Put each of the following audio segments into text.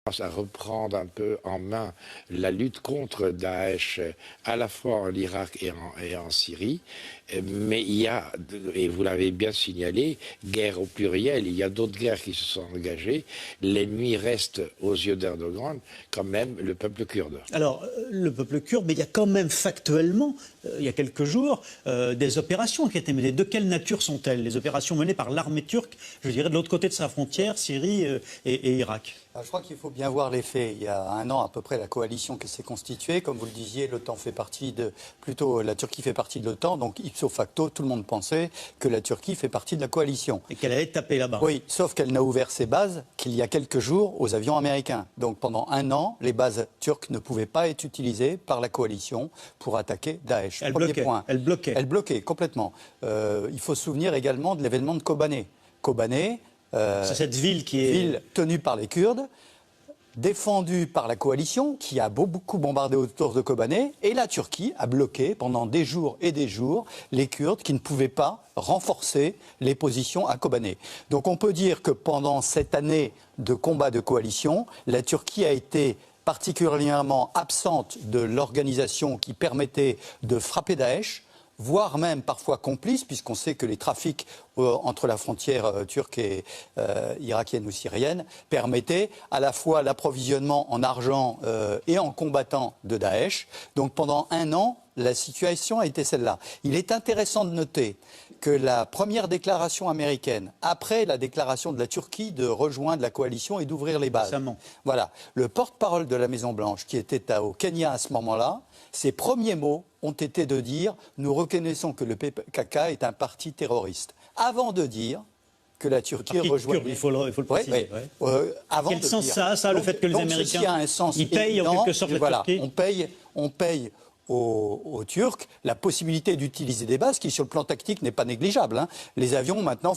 à reprendre un peu en main la lutte contre Daesh, à la fois en Irak et en Syrie. Mais il y a, et vous l'avez bien signalé, guerre au pluriel, il y a d'autres guerres qui se sont engagées. L'ennemi reste, aux yeux d'Erdogan, quand même le peuple kurde. Alors, le peuple kurde, mais il y a quand même factuellement, il y a quelques jours, des opérations qui étaient menées. De quelle nature sont-elles? Les opérations menées par l'armée turque, je dirais, de l'autre côté de sa frontière, Syrie et Irak. Je crois qu'il faut bien voir les faits. Il y a un an à peu près, la coalition qui s'est constituée, comme vous le disiez, l'OTAN fait partie la Turquie fait partie de l'OTAN, donc ipso facto, tout le monde pensait que la Turquie fait partie de la coalition. Et qu'elle allait taper là-bas. Oui, sauf qu'elle n'a ouvert ses bases qu'il y a quelques jours aux avions américains. Donc pendant un an, les bases turques ne pouvaient pas être utilisées par la coalition pour attaquer Daesh. Elle bloquait. Elle bloquait. Elle bloquait complètement. Il faut se souvenir également de l'événement de Kobané. Kobané, c'est cette ville qui est... Ville tenue par les Kurdes, défendue par la coalition, qui a beaucoup bombardé autour de Kobané, et la Turquie a bloqué pendant des jours et des jours les Kurdes qui ne pouvaient pas renforcer les positions à Kobané. Donc on peut dire que pendant cette année de combat de coalition, la Turquie a été particulièrement absente de l'organisation qui permettait de frapper Daesh, voire même parfois complice, puisqu'on sait que les trafics entre la frontière turque et irakienne ou syrienne permettaient à la fois l'approvisionnement en argent et en combattants de Daesh. Donc pendant un an, la situation a été celle-là. Il est intéressant de noter que la première déclaration américaine, après la déclaration de la Turquie de rejoindre la coalition et d'ouvrir les bases, voilà, le porte-parole de la Maison-Blanche, qui était au Kenya à ce moment-là, ses premiers mots ont été de dire « Nous reconnaissons que le PKK est un parti terroriste », avant de dire que la Turquie rejoint... Il faut le préciser. Quel sens ça a, le fait que les Américains ils payent en quelque sorte la Turquie? On paye aux Turcs la possibilité d'utiliser des bases qui, sur le plan tactique, n'est pas négligeable. Hein. Les avions, maintenant,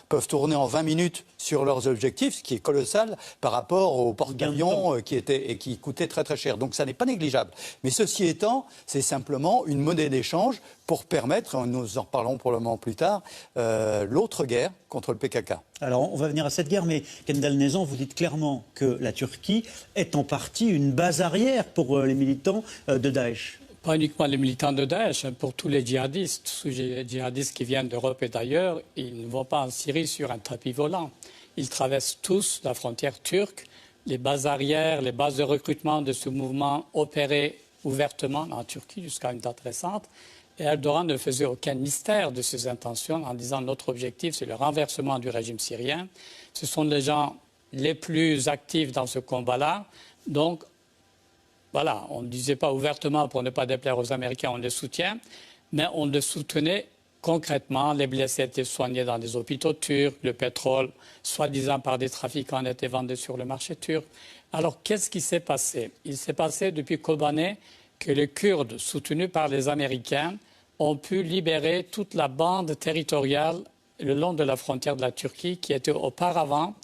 peuvent tourner en 20 minutes sur leurs objectifs, ce qui est colossal par rapport aux porte-avions qui coûtaient très très cher. Donc ça n'est pas négligeable. Mais ceci étant, c'est simplement une monnaie d'échange pour permettre, nous en reparlerons probablement plus tard, l'autre guerre contre le PKK. Alors, on va venir à cette guerre, mais Kendal Nezhan, vous dites clairement que la Turquie est en partie une base arrière pour les militants de Daesh. Pas uniquement les militants de Daesh, pour tous les djihadistes. Les djihadistes qui viennent d'Europe et d'ailleurs, ils ne vont pas en Syrie sur un tapis volant. Ils traversent tous la frontière turque. Les bases arrières, les bases de recrutement de ce mouvement opéraient ouvertement en Turquie jusqu'à une date récente. Et Erdogan ne faisait aucun mystère de ses intentions en disant notre objectif, c'est le renversement du régime syrien. Ce sont les gens les plus actifs dans ce combat-là. Donc, voilà, on ne disait pas ouvertement pour ne pas déplaire aux Américains, on les soutient, mais on les soutenait concrètement. Les blessés étaient soignés dans des hôpitaux turcs, le pétrole, soi-disant par des trafiquants, était vendu sur le marché turc. Alors, qu'est-ce qui s'est passé? Il s'est passé depuis Kobané que les Kurdes, soutenus par les Américains, ont pu libérer toute la bande territoriale le long de la frontière de la Turquie qui était auparavant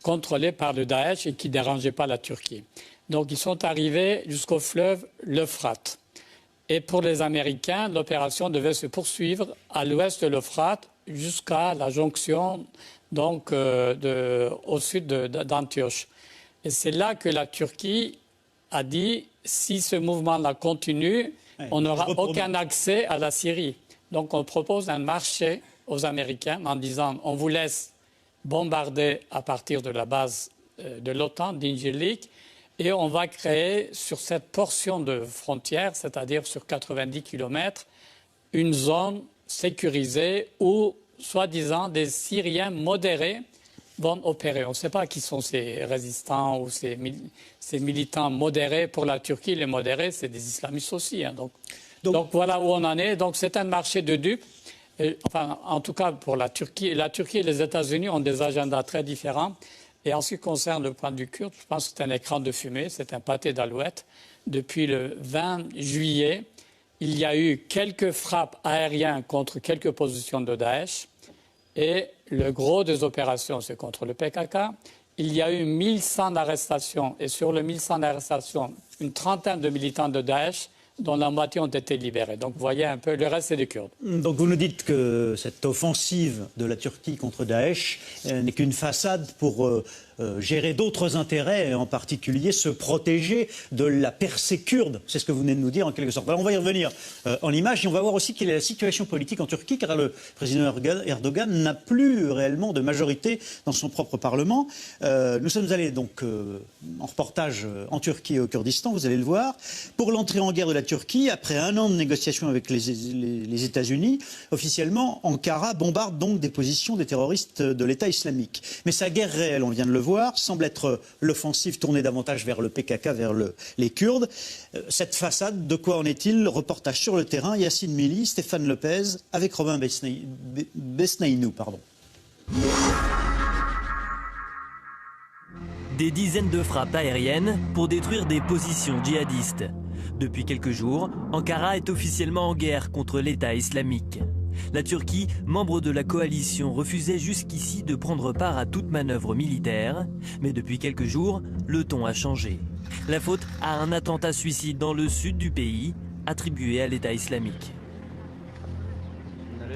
contrôlée par le Daesh et qui ne dérangeait pas la Turquie. Donc ils sont arrivés jusqu'au fleuve l'Euphrate. Et pour les Américains, l'opération devait se poursuivre à l'ouest de l'Euphrate jusqu'à la jonction donc, au sud d'Antioche. Et c'est là que la Turquie a dit si ce mouvement-là continue, on n'aura aucun accès à la Syrie. Donc on propose un marché aux Américains en disant on vous laisse bombarder à partir de la base de l'OTAN d'Injilik et on va créer sur cette portion de frontière, c'est-à-dire sur 90 km, une zone sécurisée où, soi-disant, des Syriens modérés vont opérer. On ne sait pas qui sont ces résistants ou ces militants modérés. Pour la Turquie, les modérés, c'est des islamistes aussi. Hein. Donc voilà où on en est. Donc c'est un marché de dupes. Enfin, en tout cas, pour la Turquie et les États-Unis ont des agendas très différents. Et en ce qui concerne le point de vue kurde, je pense que c'est un écran de fumée, c'est un pâté d'alouette. Depuis le 20 juillet, il y a eu quelques frappes aériennes contre quelques positions de Daesh. Et le gros des opérations, c'est contre le PKK. Il y a eu 1100 arrestations. Et sur les 1100 arrestations, une trentaine de militants de Daesh, dont la moitié ont été libérés. Donc vous voyez un peu, le reste c'est des Kurdes. Donc vous nous dites que cette offensive de la Turquie contre Daesh n'est qu'une façade pour gérer d'autres intérêts, et en particulier se protéger de la percée kurde. C'est ce que vous venez de nous dire en quelque sorte. Alors on va y revenir en image et on va voir aussi quelle est la situation politique en Turquie, car le président Erdogan n'a plus réellement de majorité dans son propre Parlement. Nous sommes allés donc en reportage en Turquie et au Kurdistan, vous allez le voir, pour l'entrée en guerre de la Turquie, après un an de négociations avec les États-Unis. Officiellement, Ankara bombarde donc des positions des terroristes de l'État islamique. Mais sa guerre réelle, on vient de le voir, semble être l'offensive tournée davantage vers le PKK, vers les Kurdes. Cette façade, de quoi en est-il? Reportage sur le terrain, Yacine Mili, Stéphane Lopez, avec Robin Besnaïnou. Des dizaines de frappes aériennes pour détruire des positions djihadistes. Depuis quelques jours, Ankara est officiellement en guerre contre l'État islamique. La Turquie, membre de la coalition, refusait jusqu'ici de prendre part à toute manœuvre militaire. Mais depuis quelques jours, le ton a changé. La faute à un attentat suicide dans le sud du pays, attribué à l'État islamique.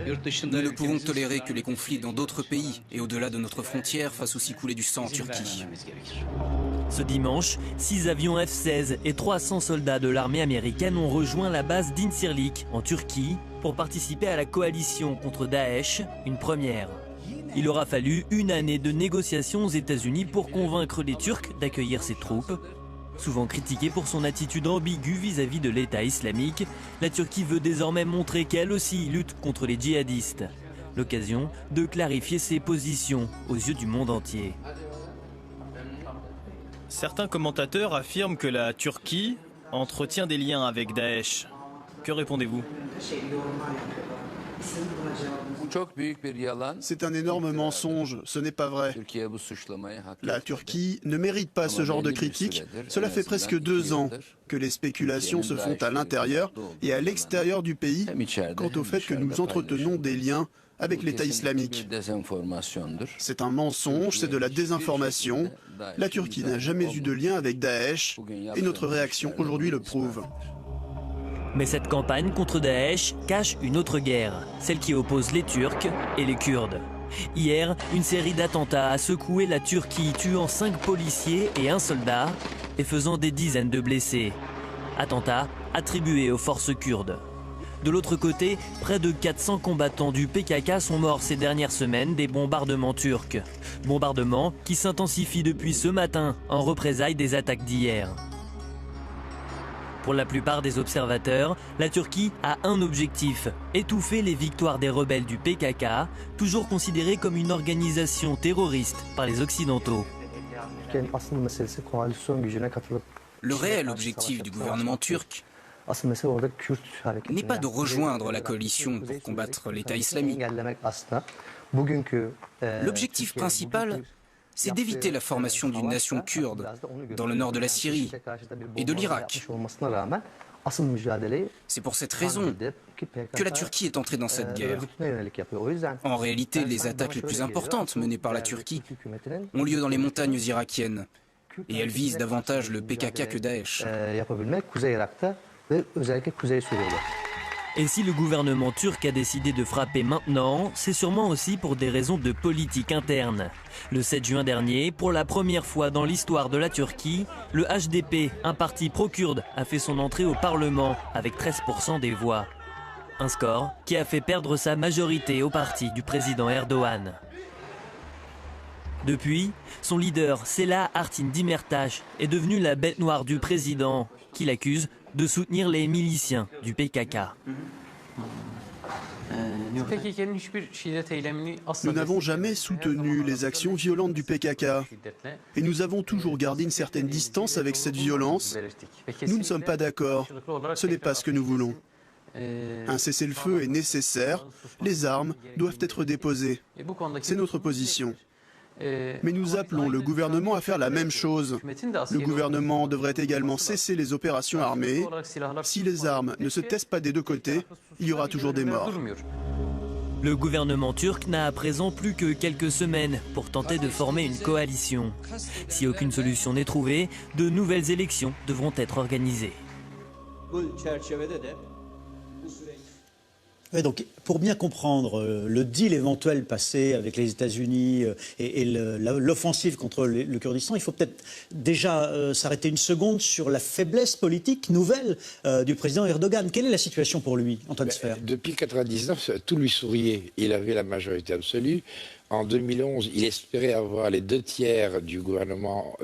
Nous ne pouvons tolérer que les conflits dans d'autres pays et au-delà de notre frontière fassent aussi couler du sang en Turquie. Ce dimanche, 6 avions F-16 et 300 soldats de l'armée américaine ont rejoint la base d'Incirlik en Turquie pour participer à la coalition contre Daesh, une première. Il aura fallu une année de négociations aux États-Unis pour convaincre les Turcs d'accueillir ces troupes. Souvent critiquée pour son attitude ambiguë vis-à-vis de l'État islamique, la Turquie veut désormais montrer qu'elle aussi lutte contre les djihadistes. L'occasion de clarifier ses positions aux yeux du monde entier. Certains commentateurs affirment que la Turquie entretient des liens avec Daesh. Que répondez-vous ? C'est un énorme mensonge, ce n'est pas vrai. La Turquie ne mérite pas ce genre de critique. Cela fait presque 2 ans que les spéculations se font à l'intérieur et à l'extérieur du pays quant au fait que nous entretenons des liens avec l'État islamique. C'est un mensonge, c'est de la désinformation. La Turquie n'a jamais eu de lien avec Daesh et notre réaction aujourd'hui le prouve. Mais cette campagne contre Daesh cache une autre guerre, celle qui oppose les Turcs et les Kurdes. Hier, une série d'attentats a secoué la Turquie, tuant 5 policiers et un soldat et faisant des dizaines de blessés. Attentats attribués aux forces kurdes. De l'autre côté, près de 400 combattants du PKK sont morts ces dernières semaines des bombardements turcs. Bombardements qui s'intensifient depuis ce matin en représailles des attaques d'hier. Pour la plupart des observateurs, la Turquie a un objectif, étouffer les victoires des rebelles du PKK, toujours considérés comme une organisation terroriste par les Occidentaux. Le réel objectif du gouvernement turc n'est pas de rejoindre la coalition pour combattre l'État islamique. L'objectif principal, c'est d'éviter la formation d'une nation kurde dans le nord de la Syrie et de l'Irak. C'est pour cette raison que la Turquie est entrée dans cette guerre. En réalité, les attaques les plus importantes menées par la Turquie ont lieu dans les montagnes irakiennes et elles visent davantage le PKK que Daesh. Et si le gouvernement turc a décidé de frapper maintenant, c'est sûrement aussi pour des raisons de politique interne. Le 7 juin dernier, pour la première fois dans l'histoire de la Turquie, le HDP, un parti pro-kurde, a fait son entrée au Parlement avec 13% des voix. Un score qui a fait perdre sa majorité au parti du président Erdogan. Depuis, son leader, Selahattin Demirtas, est devenu la bête noire du président, qui l'accuse de soutenir les miliciens du PKK. Nous n'avons jamais soutenu les actions violentes du PKK et nous avons toujours gardé une certaine distance avec cette violence. Nous ne sommes pas d'accord, ce n'est pas ce que nous voulons. Un cessez-le-feu est nécessaire, les armes doivent être déposées. C'est notre position. Mais nous appelons le gouvernement à faire la même chose. Le gouvernement devrait également cesser les opérations armées. Si les armes ne se taisent pas des deux côtés, il y aura toujours des morts. Le gouvernement turc n'a à présent plus que quelques semaines pour tenter de former une coalition. Si aucune solution n'est trouvée, de nouvelles élections devront être organisées. Ouais, donc, pour bien comprendre le deal éventuel passé avec les États-Unis et l'offensive contre le Kurdistan, il faut peut-être déjà s'arrêter une seconde sur la faiblesse politique nouvelle du président Erdogan. Quelle est la situation pour lui, Antoine Sfer? Depuis 1999, tout lui souriait. Il avait la majorité absolue. En 2011, il espérait avoir les 2/3 du gouvernement,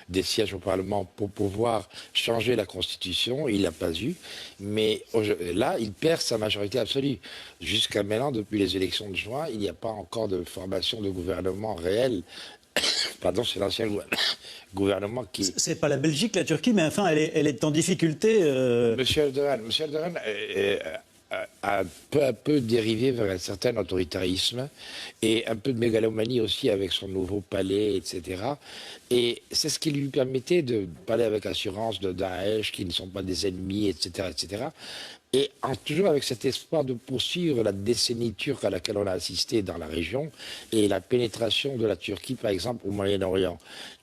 des sièges au Parlement pour pouvoir changer la Constitution. Il l'a pas eu. Mais là, il perd sa majorité absolue. Jusqu'à maintenant, depuis les élections de juin, il n'y a pas encore de formation de gouvernement réel. Pardon, c'est l'ancien gouvernement qui... C'est pas la Belgique, la Turquie, mais enfin, elle est en difficulté. Monsieur Erdogan a peu à peu dérivé vers un certain autoritarisme et un peu de mégalomanie aussi avec son nouveau palais, etc. Et c'est ce qui lui permettait de parler avec assurance de Daesh, qui ne sont pas des ennemis, etc., etc. Et toujours avec cet espoir de poursuivre la décennie turque à laquelle on a assisté dans la région et la pénétration de la Turquie, par exemple, au Moyen-Orient,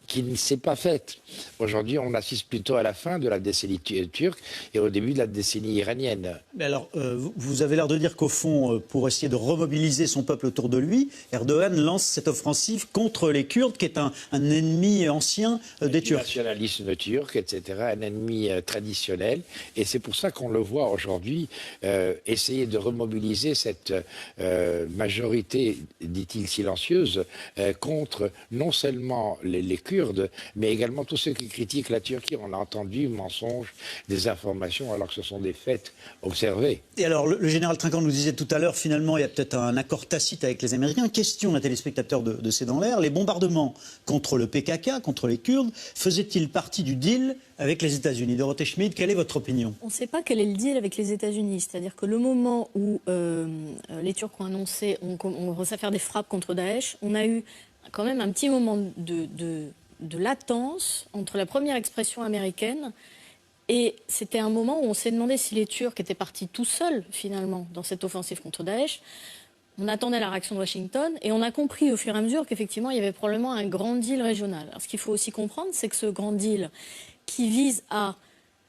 qui ne s'est pas faite. Aujourd'hui, on assiste plutôt à la fin de la décennie turque et au début de la décennie iranienne. Mais alors, vous avez l'air de dire qu'au fond, pour essayer de remobiliser son peuple autour de lui, Erdogan lance cette offensive contre les Kurdes, qui est un ennemi ancien des Turcs. Le nationalisme turc, etc., un ennemi traditionnel. Et c'est pour ça qu'on le voit aujourd'hui essayer de remobiliser cette majorité, dit-il, silencieuse, contre non seulement les Kurdes, mais également tous ceux qui critiquent la Turquie. On a entendu mensonges, des informations, alors que ce sont des faits observés. Et alors, le général Trinquant nous disait tout à l'heure, finalement, il y a peut-être un accord tacite avec les Américains. Question d'un téléspectateur de C'est dans l'air. Les bombardements contre le PKK, contre les Kurdes, faisaient-ils partie du deal avec les États-Unis? Dorothée Schmidt, quelle est votre opinion? On ne sait pas quel est le deal avec les États-Unis. C'est-à-dire que le moment où les Turcs ont annoncé, on commence à faire des frappes contre Daesh, on a eu quand même un petit moment de latence entre la première expression américaine et c'était un moment où on s'est demandé si les Turcs étaient partis tout seuls, finalement, dans cette offensive contre Daesh. On attendait la réaction de Washington et on a compris au fur et à mesure qu'effectivement, il y avait probablement un grand deal régional. Alors, ce qu'il faut aussi comprendre, c'est que ce grand deal qui vise à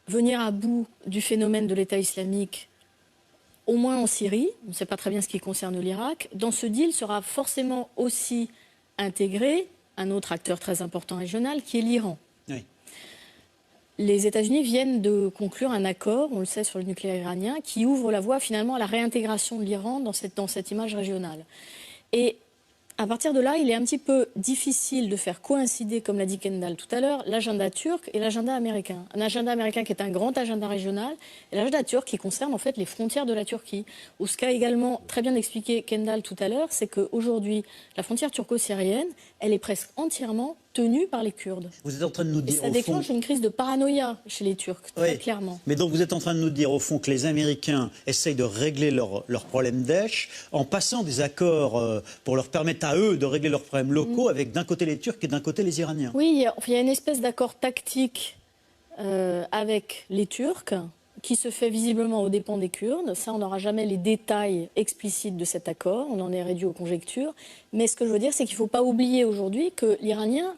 venir à bout du phénomène de l'État islamique, au moins en Syrie, on ne sait pas très bien ce qui concerne l'Irak, dans ce deal sera forcément aussi intégré un autre acteur très important régional qui est l'Iran. Oui. Les États-Unis viennent de conclure un accord, on le sait, sur le nucléaire iranien, qui ouvre la voie finalement à la réintégration de l'Iran dans cette image régionale. Et à partir de là, il est un petit peu difficile de faire coïncider, comme l'a dit Kendall tout à l'heure, l'agenda turc et l'agenda américain. Un agenda américain qui est un grand agenda régional et l'agenda turc qui concerne en fait les frontières de la Turquie. Ou ce qu'a également très bien expliqué Kendall tout à l'heure, c'est qu'aujourd'hui, la frontière turco-syrienne, elle est presque entièrement tenue par les Kurdes. Vous êtes en train de nous dire, et ça déclenche une crise de paranoïa chez les Turcs, très clairement. Mais donc vous êtes en train de nous dire, au fond, que les Américains essayent de régler leur problème Daesh en passant des accords pour leur permettre à eux de régler leurs problèmes locaux avec d'un côté les Turcs et d'un côté les Iraniens. Oui, il y a une espèce d'accord tactique avec les Turcs qui se fait visiblement aux dépens des Kurdes. Ça, on n'aura jamais les détails explicites de cet accord. On en est réduit aux conjectures. Mais ce que je veux dire, c'est qu'il ne faut pas oublier aujourd'hui que l'Iranien,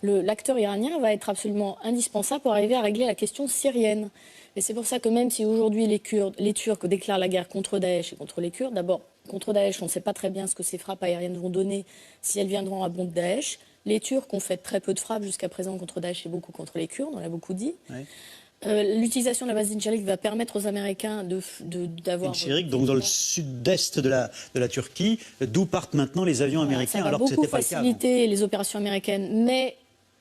l'acteur iranien va être absolument indispensable pour arriver à régler la question syrienne. Et c'est pour ça que même si aujourd'hui les Turcs déclarent la guerre contre Daesh et contre les Kurdes, d'abord, contre Daesh, on ne sait pas très bien ce que ces frappes aériennes vont donner, si elles viendront à bon de Daesh. Les Turcs ont fait très peu de frappes jusqu'à présent contre Daesh et beaucoup contre les Kurdes, on l'a beaucoup dit. Oui. L'utilisation de la base d'Inchirik va permettre aux Américains d'avoir... Inchirik, donc dans le sud-est de la Turquie, d'où partent maintenant les avions américains, alors que ce n'était pas le cas. Ça va beaucoup faciliter les opérations américaines, mais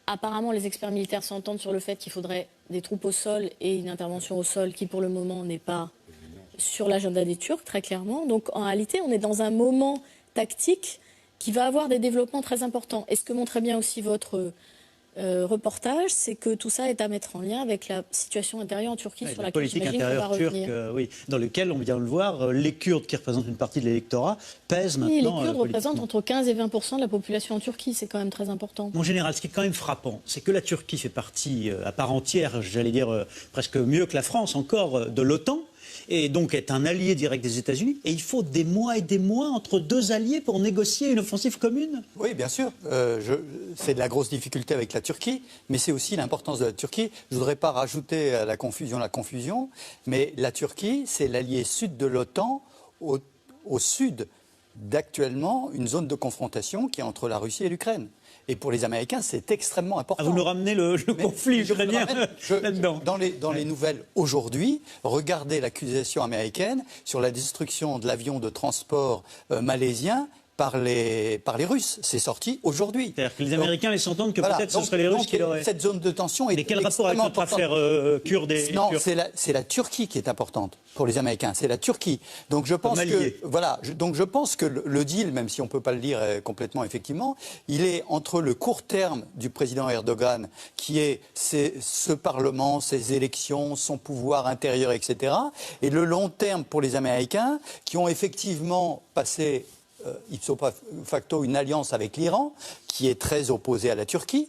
apparemment les experts militaires s'entendent sur le fait qu'il faudrait des troupes au sol et une intervention au sol qui pour le moment n'est pas sur l'agenda des Turcs, très clairement. Donc en réalité, on est dans un moment tactique qui va avoir des développements très importants. Et ce que montrait bien aussi votre... reportage, c'est que tout ça est à mettre en lien avec la situation intérieure en Turquie, sur laquelle politique intérieure turque, dans lequel, on vient de le voir, les Kurdes, qui représentent une partie de l'électorat, pèsent maintenant. Les Kurdes représentent entre 15 et 20% de la population en Turquie, c'est quand même très important. Mon général, ce qui est quand même frappant, c'est que la Turquie fait partie à part entière, j'allais dire presque mieux que la France encore, de l'OTAN, et donc est un allié direct des États-Unis. Et il faut des mois et des mois entre deux alliés pour négocier une offensive commune? Oui, bien sûr. C'est de la grosse difficulté avec la Turquie, mais c'est aussi l'importance de la Turquie. Je ne voudrais pas rajouter à la confusion, mais la Turquie, c'est l'allié sud de l'OTAN au sud d'actuellement une zone de confrontation qui est entre la Russie et l'Ukraine. Et pour les Américains, c'est extrêmement important. Vous nous ramenez le conflit ukrainien là-dedans. Dans les nouvelles aujourd'hui, regardez l'accusation américaine sur la destruction de l'avion de transport malaisien par les Russes. C'est sorti aujourd'hui. C'est-à-dire que les Américains laissent entendre que peut-être ce seraient les Russes qui l'auraient. Cette zone de tension est Mais quel rapport avec notre affaire kurde et Non, turque? c'est la Turquie qui est importante pour les Américains. C'est la Turquie. Donc je pense je pense que le deal, même si on ne peut pas le dire complètement effectivement, il est entre le court terme du président Erdogan, qui est ce Parlement, ses élections, son pouvoir intérieur, etc., et le long terme pour les Américains, qui ont effectivement passé ipso facto une alliance avec l'Iran, qui est très opposée à la Turquie.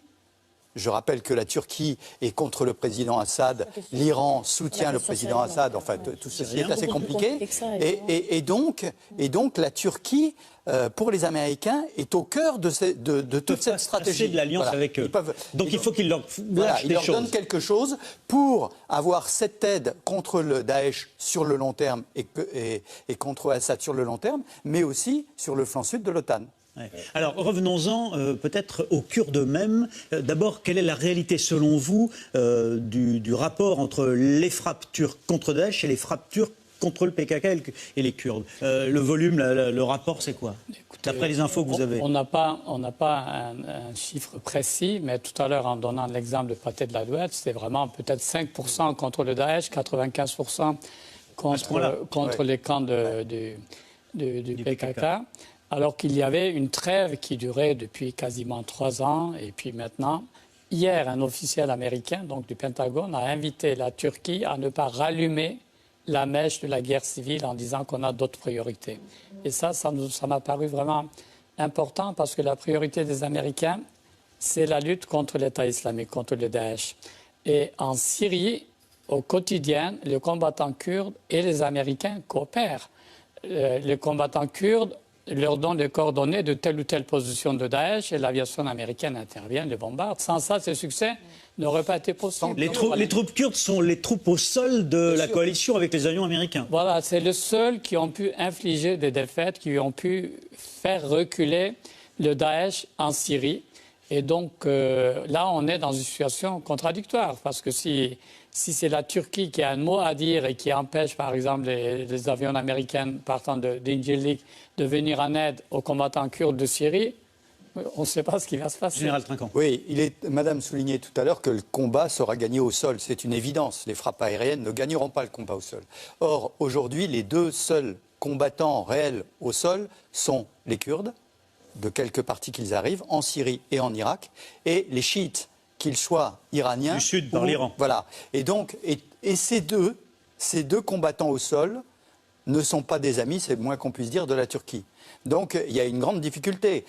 Je rappelle que la Turquie est contre le président Assad, l'Iran soutient le président Assad, enfin tout ceci est assez compliqué. Et donc la Turquie, pour les Américains, est au cœur de toute cette stratégie. De l'alliance avec eux. Donc il faut qu'ils leur lâchent des choses. Ils leur donnent quelque chose pour avoir cette aide contre le Daesh sur le long terme et contre Assad sur le long terme, mais aussi sur le flanc sud de l'OTAN. Ouais. Alors revenons-en peut-être aux Kurdes eux-mêmes. D'abord, quelle est la réalité selon vous du rapport entre les frappes turques contre Daesh et les frappes turques contre le PKK et les Kurdes? Le volume, le rapport, c'est quoi? D'après les infos que vous avez. On n'a pas un chiffre précis, mais tout à l'heure, en donnant l'exemple de Pathet de l'Alouette, c'était vraiment peut-être 5% contre le Daesh, 95% contre les camps du PKK. Alors qu'il y avait une trêve qui durait depuis quasiment 3 ans. Et puis maintenant, hier, un officiel américain, donc du Pentagone, a invité la Turquie à ne pas rallumer la mèche de la guerre civile en disant qu'on a d'autres priorités. Et ça m'a paru vraiment important parce que la priorité des Américains, c'est la lutte contre l'État islamique, contre le Daesh. Et en Syrie, au quotidien, les combattants kurdes et les Américains coopèrent. Les combattants kurdes leur donnent les coordonnées de telle ou telle position de Daesh et l'aviation américaine intervient, les bombarde. Sans ça, ce succès n'aurait pas été possible. Les troupes kurdes sont les troupes au sol de la coalition avec les avions américains. Voilà, c'est les seuls qui ont pu infliger des défaites, qui ont pu faire reculer le Daesh en Syrie. Et donc là, on est dans une situation contradictoire parce que si c'est la Turquie qui a un mot à dire et qui empêche, par exemple, les avions américains partant d'Injilik de venir en aide aux combattants kurdes de Syrie, on ne sait pas ce qui va se passer. Général Trinquant. Oui, Madame soulignait tout à l'heure que le combat sera gagné au sol. C'est une évidence. Les frappes aériennes ne gagneront pas le combat au sol. Or, aujourd'hui, les deux seuls combattants réels au sol sont les Kurdes, de quelque partie qu'ils arrivent, en Syrie et en Irak, et les chiites, qu'ils soient iraniens. Du sud, par l'Iran. Voilà. Et donc, ces deux combattants au sol ne sont pas des amis, c'est le moins qu'on puisse dire, de la Turquie. Donc, il y a une grande difficulté.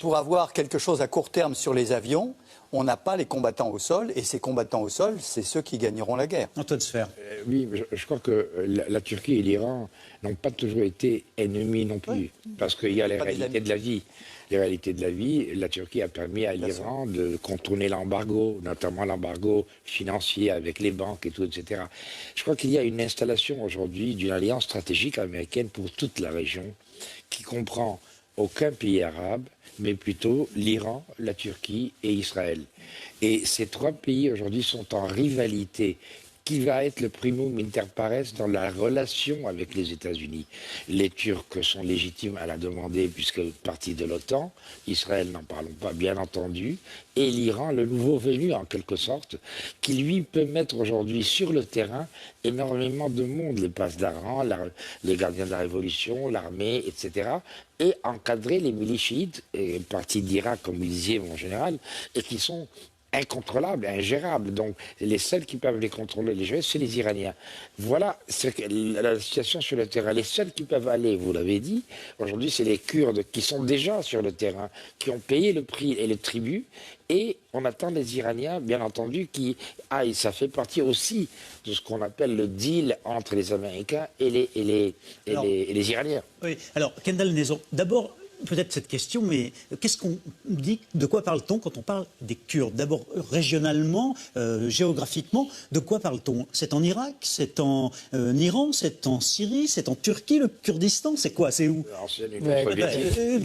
Pour avoir quelque chose à court terme sur les avions, on n'a pas les combattants au sol, et ces combattants au sol, c'est ceux qui gagneront la guerre. Antoine Sfer. Oui, je crois que la Turquie et l'Iran n'ont pas toujours été ennemis non plus, parce qu'il y a les réalités de la vie. Les réalités de la vie, la Turquie a permis à l'Iran de contourner l'embargo, notamment l'embargo financier avec les banques et tout, etc. Je crois qu'il y a une installation aujourd'hui d'une alliance stratégique américaine pour toute la région, qui comprend aucun pays arabe, mais plutôt l'Iran, la Turquie et Israël. Et ces 3 pays aujourd'hui sont en rivalité. Qui va être le primum inter pares dans la relation avec les États-Unis? Les Turcs sont légitimes à la demander puisque partie de l'OTAN, Israël n'en parlons pas bien entendu, et l'Iran, le nouveau venu en quelque sorte, qui lui peut mettre aujourd'hui sur le terrain énormément de monde, les passes d'Aran, les gardiens de la révolution, l'armée, etc., et encadrer les milices chiites, partis d'Irak comme vous disiez mon général, et qui sont incontrôlables, ingérables. Donc les seuls qui peuvent les contrôler, les gérer, c'est les Iraniens. Voilà la situation sur le terrain. Les seuls qui peuvent aller, vous l'avez dit, aujourd'hui, c'est les Kurdes qui sont déjà sur le terrain, qui ont payé le prix et le tribut. Et on attend les Iraniens, bien entendu, qui aillent. Ça fait partie aussi de ce qu'on appelle le deal entre les Américains et les Iraniens. Oui, alors, Kendall Nezon, d'abord, peut-être cette question, mais qu'est-ce qu'on dit, de quoi parle-t-on quand on parle des Kurdes? D'abord, régionalement, géographiquement, de quoi parle-t-on? C'est en Irak, c'est en Iran, c'est en Syrie, c'est en Turquie, le Kurdistan, c'est quoi? C'est où?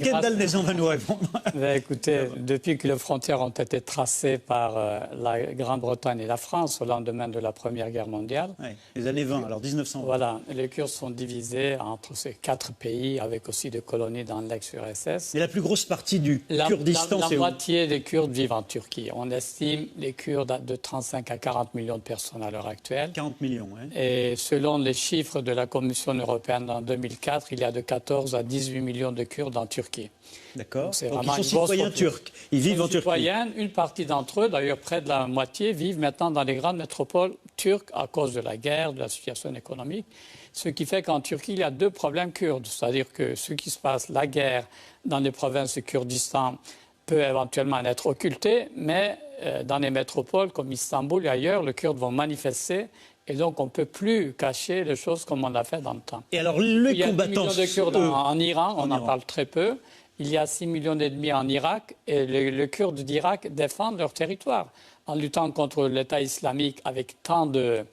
Kendall Nezon va nous répondre. Écoutez, depuis que les frontières ont été tracées par la Grande-Bretagne et la France au lendemain de la Première Guerre mondiale, les années 20, alors 1920. Voilà, les Kurdes sont divisés entre ces 4 pays, avec aussi des colonies dans l'ex-URSS. Mais la plus grosse partie du Kurdistan, c'est où? La moitié des Kurdes vivent en Turquie. On estime les Kurdes de 35 à 40 millions de personnes à l'heure actuelle. 40 millions, oui. Et selon les chiffres de la Commission européenne en 2004, il y a de 14 à 18 millions de Kurdes en Turquie. D'accord. Donc ils sont citoyens turcs. Ils vivent en Turquie. Une partie d'entre eux, d'ailleurs près de la moitié, vivent maintenant dans les grandes métropoles turques à cause de la guerre, de la situation économique. Ce qui fait qu'en Turquie, il y a 2 problèmes kurdes. C'est-à-dire que ce qui se passe, la guerre dans les provinces du Kurdistan peut éventuellement être occulté, mais dans les métropoles comme Istanbul et ailleurs, les Kurdes vont manifester. Et donc, on ne peut plus cacher les choses comme on l'a fait dans le temps. Et alors, les combattants... Il y a 10 millions de Kurdes en Iran, on en parle très peu. Il y a 6,5 millions en Irak. Et les Kurdes d'Irak défendent leur territoire. En luttant contre l'État islamique avec tant de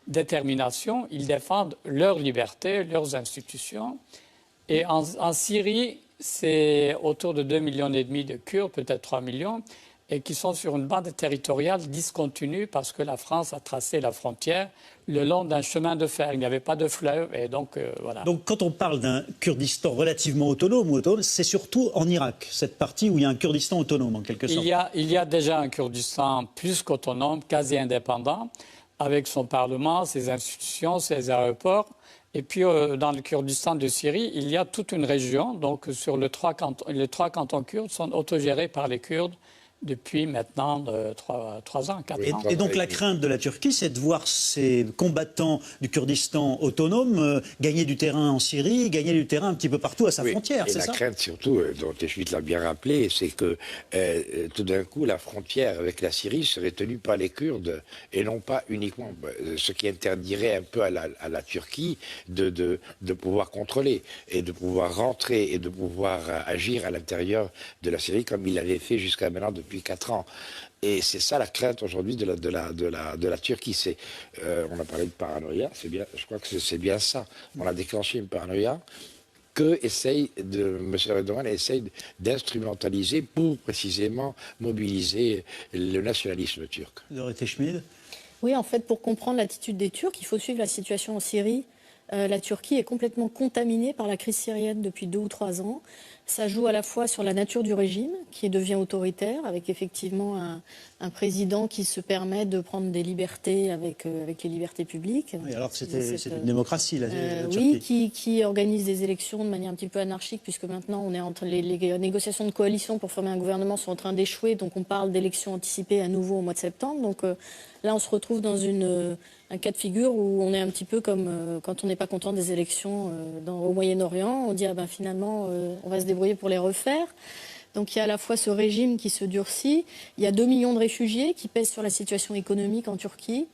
détermination, ils défendent leur liberté, leurs institutions. Et en Syrie, c'est autour de 2,5 millions de Kurdes, peut-être 3 millions, et qui sont sur une bande territoriale discontinue parce que la France a tracé la frontière le long d'un chemin de fer. Il n'y avait pas de fleuve, et donc voilà. Donc quand on parle d'un Kurdistan relativement autonome, c'est surtout en Irak, cette partie où il y a un Kurdistan autonome en quelque sorte. Il y a déjà un Kurdistan plus qu'autonome, quasi indépendant, avec son parlement, ses institutions, ses aéroports. Et puis, dans le Kurdistan de Syrie, il y a toute une région. Donc, sur les 3 cantons kurdes sont autogérés par les Kurdes depuis maintenant 3 ans, 4 ans. Et donc la crainte de la Turquie, c'est de voir ces combattants du Kurdistan autonome gagner du terrain en Syrie, gagner du terrain un petit peu partout à sa frontière, c'est ça? Et la crainte surtout, dont Schmitt l'a bien rappelé, c'est que tout d'un coup, la frontière avec la Syrie serait tenue par les Kurdes et non pas uniquement, ce qui interdirait un peu à la Turquie de pouvoir contrôler et de pouvoir rentrer et de pouvoir agir à l'intérieur de la Syrie comme il l'avait fait jusqu'à maintenant depuis 4 ans. Et c'est ça la crainte aujourd'hui de la Turquie. On a parlé de paranoïa, je crois que c'est bien ça. On a déclenché une paranoïa que M. Erdogan essaye d'instrumentaliser pour précisément mobiliser le nationalisme turc. Dorothée Schmid. Oui, en fait, pour comprendre l'attitude des Turcs, il faut suivre la situation en Syrie. La Turquie est complètement contaminée par la crise syrienne depuis 2 ou 3 ans. Ça joue à la fois sur la nature du régime, qui devient autoritaire, avec effectivement un président qui se permet de prendre des libertés avec les libertés publiques. Oui, alors c'est une démocratie, la Turquie. Oui, qui organise des élections de manière un petit peu anarchique, puisque maintenant on est entre les négociations de coalition pour former un gouvernement sont en train d'échouer, donc on parle d'élections anticipées à nouveau au mois de septembre. Donc là, on se retrouve dans un cas de figure où on est un petit peu comme quand on n'est pas content des élections au Moyen-Orient. On dit finalement, on va se débrouiller pour les refaire. Donc il y a à la fois ce régime qui se durcit, il y a 2 millions de réfugiés qui pèsent sur la situation économique en Turquie,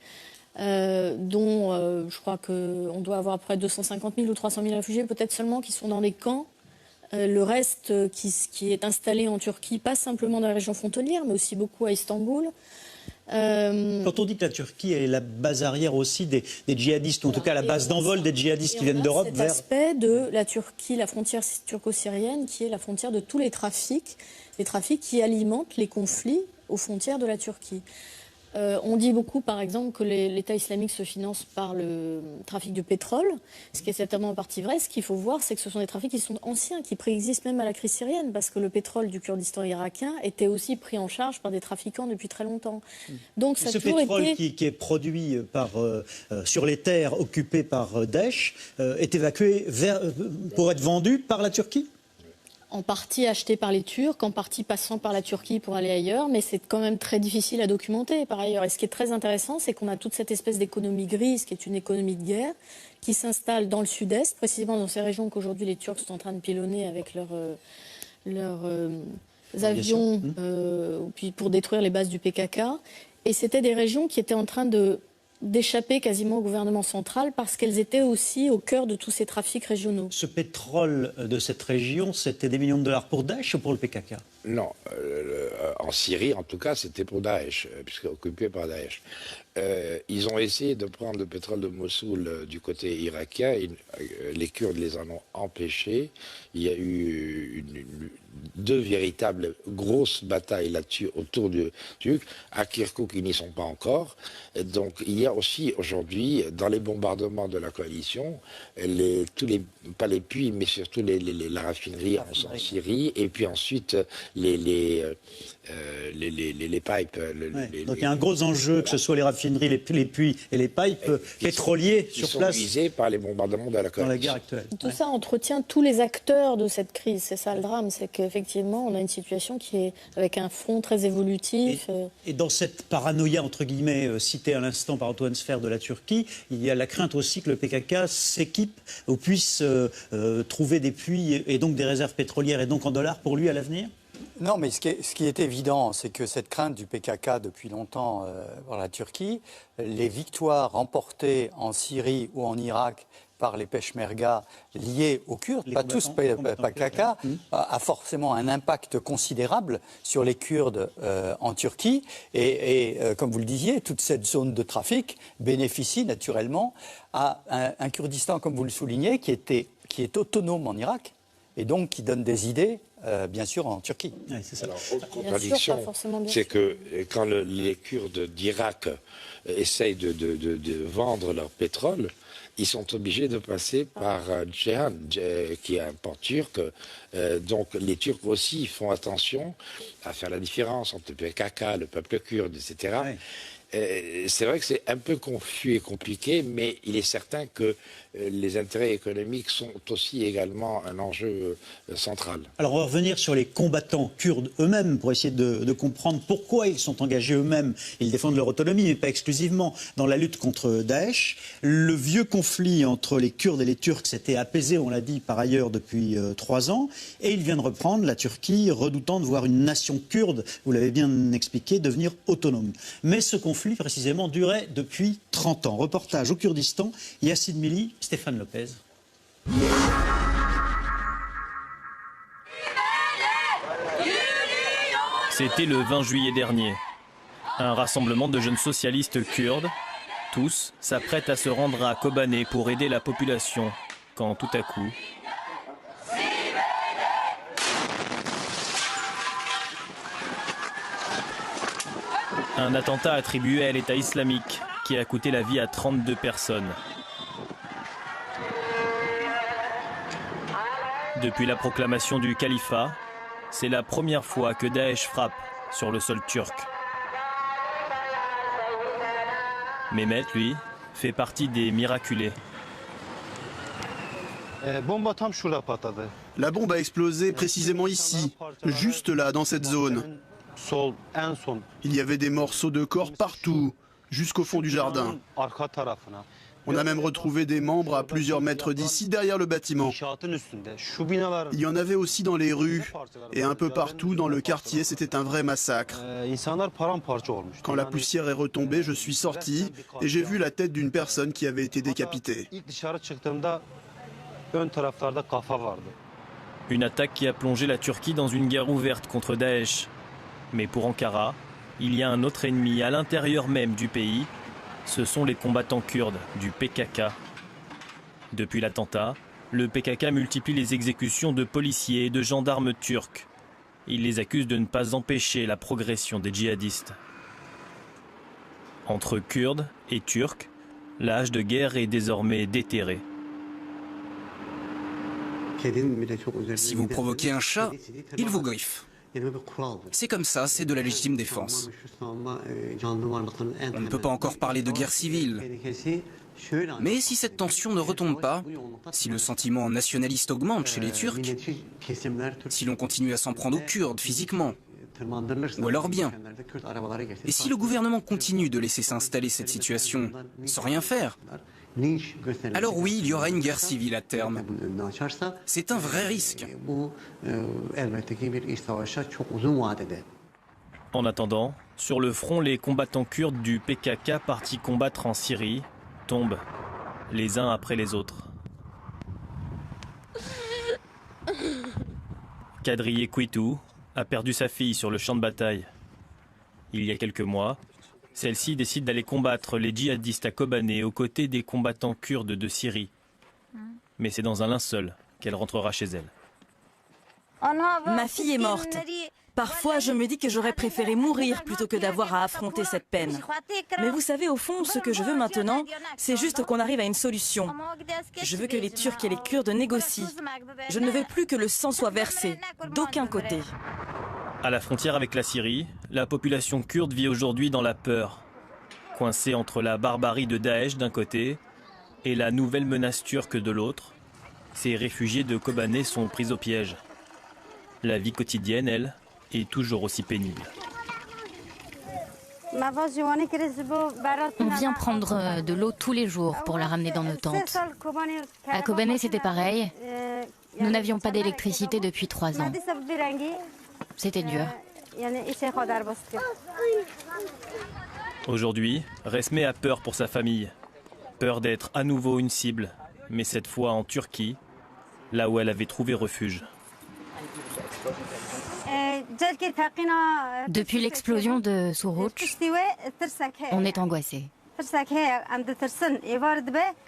dont je crois qu'on doit avoir près de 250 000 ou 300 000 réfugiés, peut-être seulement, qui sont dans les camps. Le reste qui est installé en Turquie, pas simplement dans la région frontalière, mais aussi beaucoup à Istanbul. Quand on dit que la Turquie est la base arrière aussi des djihadistes, ou en tout cas la base d'envol des djihadistes qui viennent d'Europe vers... cet aspect de la Turquie, la frontière turco-syrienne, qui est la frontière de tous les trafics qui alimentent les conflits aux frontières de la Turquie. On dit beaucoup, par exemple, que l'État islamique se finance par le trafic de pétrole, ce qui est certainement en partie vrai. Ce qu'il faut voir, c'est que ce sont des trafics qui sont anciens, qui préexistent même à la crise syrienne, parce que le pétrole du Kurdistan irakien était aussi pris en charge par des trafiquants depuis très longtemps. Donc, ça ce pétrole qui est produit sur les terres occupées par Daesh est évacué pour être vendu par la Turquie ? en partie achetés par les Turcs, en partie passant par la Turquie pour aller ailleurs, mais c'est quand même très difficile à documenter par ailleurs. Et ce qui est très intéressant, c'est qu'on a toute cette espèce d'économie grise, qui est une économie de guerre, qui s'installe dans le sud-est, précisément dans ces régions qu'aujourd'hui les Turcs sont en train de pilonner avec leurs avions puis pour détruire les bases du PKK. Et c'était des régions qui étaient en train d'échapper quasiment au gouvernement central parce qu'elles étaient aussi au cœur de tous ces trafics régionaux. Ce pétrole de cette région, c'était des millions de dollars pour Daesh ou pour le PKK? Non, en Syrie, en tout cas, c'était pour Daesh, puisque occupé par Daesh. Ils ont essayé de prendre le pétrole de Mossoul du côté irakien. Les Kurdes les en ont empêchés. Il y a eu deux véritables grosses batailles là-dessus autour du Turc. À Kirkouk, ils n'y sont pas encore. Donc, il y a aussi aujourd'hui, dans les bombardements de la coalition, pas les puits, mais surtout la raffinerie en Syrie, et puis ensuite les pipes. Donc il y a un gros enjeu, que ce soit les raffineries, les puits et les pipes pétroliers sur place. Qui sont visés par les bombardements de la coalition. Dans la guerre actuelle. Tout ça entretient tous les acteurs de cette crise. C'est ça le drame, c'est qu'effectivement, on a une situation qui est avec un front très évolutif. Et dans cette paranoïa, entre guillemets, citée à l'instant par Antoine Sfer de la Turquie, il y a la crainte aussi que le PKK s'équipe ou puisse trouver des puits et donc des réserves pétrolières et donc en dollars pour lui à l'avenir? Non, mais ce qui est évident, c'est que cette crainte du PKK depuis longtemps par la Turquie, les victoires remportées en Syrie ou en Irak par les Peshmerga liés aux Kurdes, pas tous PKK, a forcément un impact considérable sur les Kurdes en Turquie. Et comme vous le disiez, toute cette zone de trafic bénéficie naturellement à un Kurdistan, comme vous le soulignez, qui est autonome en Irak et donc qui donne des idées, bien sûr, en Turquie. Oui, c'est ça. Alors, autre contradiction, c'est que quand les Kurdes d'Irak essayent de vendre leur pétrole, ils sont obligés de passer par Ceyhan, qui est un port turc. Donc les Turcs aussi font attention à faire la différence entre le PKK, le peuple kurde, etc. Oui. C'est vrai que c'est un peu confus et compliqué, mais il est certain que les intérêts économiques sont aussi également un enjeu central. Alors on va revenir sur les combattants kurdes eux-mêmes pour essayer de comprendre pourquoi ils sont engagés eux-mêmes. Ils défendent leur autonomie, mais pas exclusivement, dans la lutte contre Daesh. Le vieux conflit entre les Kurdes et les Turcs s'était apaisé, on l'a dit par ailleurs, depuis 3 ans. Et il vient de reprendre, la Turquie, redoutant de voir une nation kurde, vous l'avez bien expliqué, devenir autonome. Mais ce conflit, précisément, durait depuis 30 ans. Reportage au Kurdistan, Yacine Mili, Stéphane Lopez. C'était le 20 juillet dernier. Un rassemblement de jeunes socialistes kurdes. Tous s'apprêtent à se rendre à Kobané pour aider la population, quand tout à coup... un attentat attribué à l'État islamique qui a coûté la vie à 32 personnes. Depuis la proclamation du califat, c'est la première fois que Daesh frappe sur le sol turc. Mehmet, lui, fait partie des miraculés. La bombe a explosé précisément ici, juste là, dans cette zone. Il y avait des morceaux de corps partout, jusqu'au fond du jardin. On a même retrouvé des membres à plusieurs mètres d'ici, derrière le bâtiment. Il y en avait aussi dans les rues, et un peu partout dans le quartier, c'était un vrai massacre. Quand la poussière est retombée, je suis sorti, et j'ai vu la tête d'une personne qui avait été décapitée. Une attaque qui a plongé la Turquie dans une guerre ouverte contre Daesh. Mais pour Ankara, il y a un autre ennemi à l'intérieur même du pays. Ce sont les combattants kurdes du PKK. Depuis l'attentat, le PKK multiplie les exécutions de policiers et de gendarmes turcs. Il les accuse de ne pas empêcher la progression des djihadistes. Entre Kurdes et Turcs, l'âge de guerre est désormais déterré. Si vous provoquez un chat, il vous griffe. C'est comme ça, c'est de la légitime défense. On ne peut pas encore parler de guerre civile. Mais si cette tension ne retombe pas, si le sentiment nationaliste augmente chez les Turcs, si l'on continue à s'en prendre aux Kurdes physiquement, ou à leurs biens, et si le gouvernement continue de laisser s'installer cette situation sans rien faire, alors oui, il y aura une guerre civile à terme. C'est un vrai risque. En attendant, sur le front, les combattants kurdes du PKK partis combattre en Syrie tombent les uns après les autres. Kadriye Kouitou a perdu sa fille sur le champ de bataille. Il y a quelques mois, celle-ci décide d'aller combattre les djihadistes à Kobané aux côtés des combattants kurdes de Syrie. Mais c'est dans un linceul qu'elle rentrera chez elle. Ma fille est morte. Parfois, je me dis que j'aurais préféré mourir plutôt que d'avoir à affronter cette peine. Mais vous savez, au fond, ce que je veux maintenant, c'est juste qu'on arrive à une solution. Je veux que les Turcs et les Kurdes négocient. Je ne veux plus que le sang soit versé, d'aucun côté. À la frontière avec la Syrie, la population kurde vit aujourd'hui dans la peur. Coincée entre la barbarie de Daesh d'un côté et la nouvelle menace turque de l'autre, ces réfugiés de Kobané sont pris au piège. La vie quotidienne, elle, est toujours aussi pénible. On vient prendre de l'eau tous les jours pour la ramener dans nos tentes. À Kobané, c'était pareil. Nous n'avions pas d'électricité depuis 3 ans. C'était dur. Aujourd'hui, Resmé a peur pour sa famille. Peur d'être à nouveau une cible, mais cette fois en Turquie, là où elle avait trouvé refuge. Depuis l'explosion de Suruç, on est angoissé.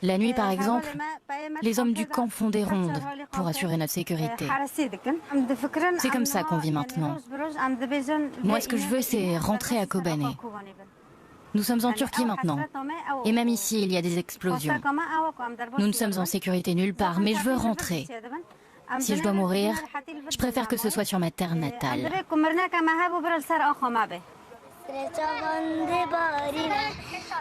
La nuit, par exemple, les hommes du camp font des rondes pour assurer notre sécurité. C'est comme ça qu'on vit maintenant. Moi, ce que je veux, c'est rentrer à Kobané. Nous sommes en Turquie maintenant. Et même ici, il y a des explosions. Nous ne sommes en sécurité nulle part, mais je veux rentrer. Si je dois mourir, je préfère que ce soit sur ma terre natale.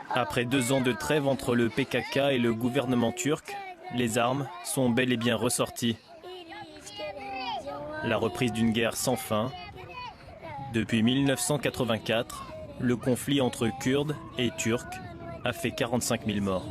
Après 2 ans de trêve entre le PKK et le gouvernement turc, les armes sont bel et bien ressorties. La reprise d'une guerre sans fin. Depuis 1984, le conflit entre Kurdes et Turcs a fait 45 000 morts.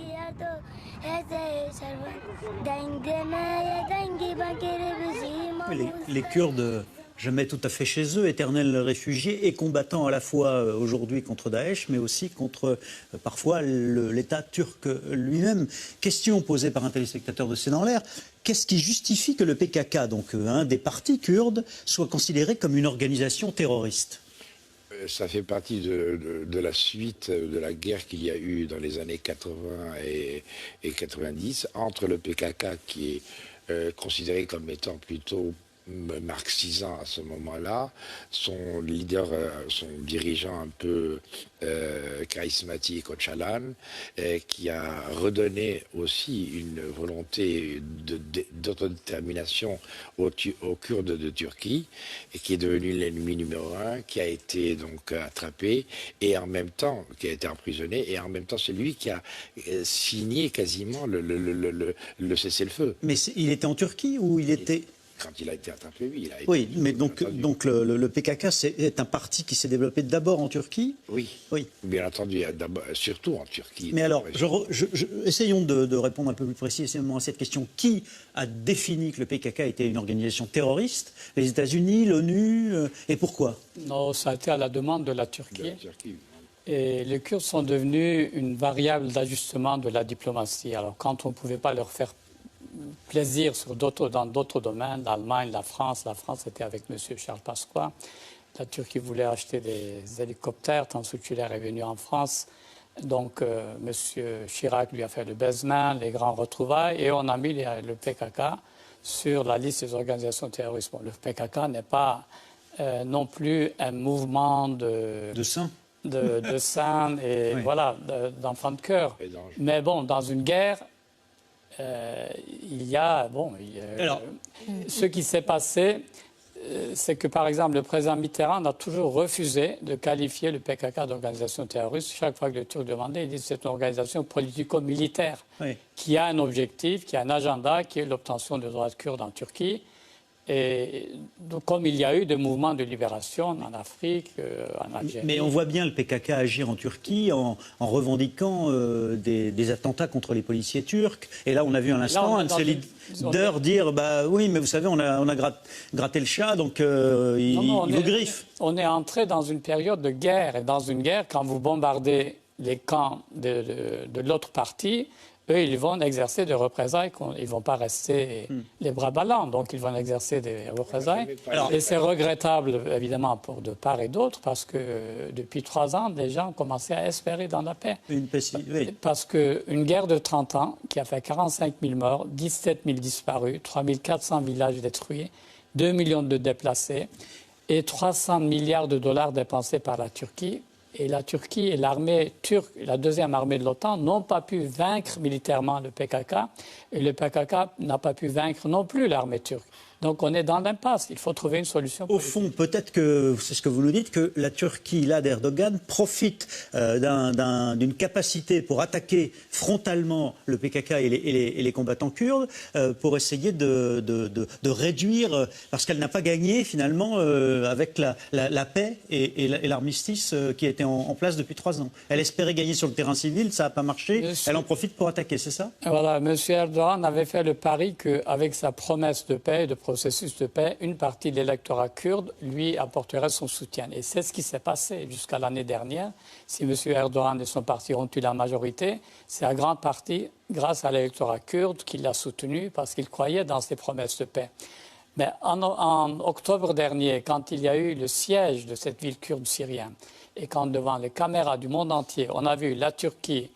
Les Kurdes, jamais tout à fait chez eux, éternels réfugiés et combattants à la fois aujourd'hui contre Daesh, mais aussi contre parfois l'État turc lui-même. Question posée par un téléspectateur de C'est dans l'air. Qu'est-ce qui justifie que le PKK, donc un des partis kurdes, soit considéré comme une organisation terroriste ? Ça fait partie de la suite de la guerre qu'il y a eu dans les années 80 et 90 entre le PKK, qui est considéré comme étant plutôt marxisant à ce moment-là, son leader, son dirigeant un peu charismatique, Öcalan, qui a redonné aussi une volonté d'autodétermination aux Kurdes de Turquie, et qui est devenu l'ennemi numéro 1, qui a été donc attrapé, et en même temps, qui a été emprisonné, et en même temps c'est lui qui a signé quasiment le cessez-le-feu. Mais il était en Turquie ou il était... Quand il a été attrapé, oui. Oui, mais donc le PKK est un parti qui s'est développé d'abord en Turquie ? Oui, bien entendu, surtout en Turquie. Mais alors, essayons de répondre un peu plus précisément à cette question. Qui a défini que le PKK était une organisation terroriste ? Les États-Unis, l'ONU, et pourquoi ? Non, ça a été à la demande de la Turquie. Et les Kurdes sont devenus une variable d'ajustement de la diplomatie. Alors, quand on ne pouvait pas leur faire plaisir dans d'autres domaines, l'Allemagne, la France était avec M. Charles Pasqua. La Turquie voulait acheter des hélicoptères, Tansu-Çiller est venu en France. Donc M. Chirac lui a fait le baisement, les grands retrouvailles, et on a mis le PKK sur la liste des organisations terroristes. Bon, le PKK n'est pas non plus un mouvement de saints. De saints et oui. Voilà, d'enfants de cœur. Mais bon, dans une guerre, il y a, ce qui s'est passé, c'est que, par exemple, le président Mitterrand a toujours refusé de qualifier le PKK d'organisation terroriste. Chaque fois que le Turc demandait, il dit que c'est une organisation politico-militaire qui a un objectif, qui a un agenda, qui est l'obtention des droits kurdes en Turquie. Et donc, comme il y a eu des mouvements de libération en Afrique, en Algérie. Mais on voit bien le PKK agir en Turquie en revendiquant des attentats contre les policiers turcs. Et là, on a vu à l'instant un de ses leaders dire bah oui, mais vous savez, on a gratté le chat, donc il vous griffe. On est entré dans une période de guerre. Et dans une guerre, quand vous bombardez les camps de l'autre partie, eux, ils vont exercer des représailles. Ils ne vont pas rester les bras ballants. Donc, ils vont exercer des représailles. Et c'est regrettable, évidemment, de part et d'autre, parce que depuis 3 ans, les gens ont commencé à espérer dans la paix. Parce qu'une guerre de 30 ans, qui a fait 45 000 morts, 17 000 disparus, 3 400 villages détruits, 2 millions de déplacés, et 300 milliards de dollars dépensés par la Turquie. Et la Turquie et l'armée turque, la deuxième armée de l'OTAN, n'ont pas pu vaincre militairement le PKK. Et le PKK n'a pas pu vaincre non plus l'armée turque. Donc on est dans l'impasse. Il faut trouver une solution politique. Au fond, peut-être que, c'est ce que vous nous dites, que la Turquie, là, d'Erdogan, profite d'une capacité pour attaquer frontalement le PKK et les combattants kurdes pour essayer de réduire, parce qu'elle n'a pas gagné finalement avec la paix et l'armistice qui a été en place depuis 3 ans. Elle espérait gagner sur le terrain civil, ça n'a pas marché, elle en profite pour attaquer, c'est ça? Voilà, M. Erdogan avait fait le pari qu'avec sa promesse de paix, de processus de paix, une partie de l'électorat kurde lui apporterait son soutien. Et c'est ce qui s'est passé jusqu'à l'année dernière. Si M. Erdogan et son parti ont eu la majorité, c'est à grande partie grâce à l'électorat kurde qu'il l'a soutenu parce qu'il croyait dans ses promesses de paix. Mais en octobre dernier, quand il y a eu le siège de cette ville kurde syrienne et quand devant les caméras du monde entier, on a vu la Turquie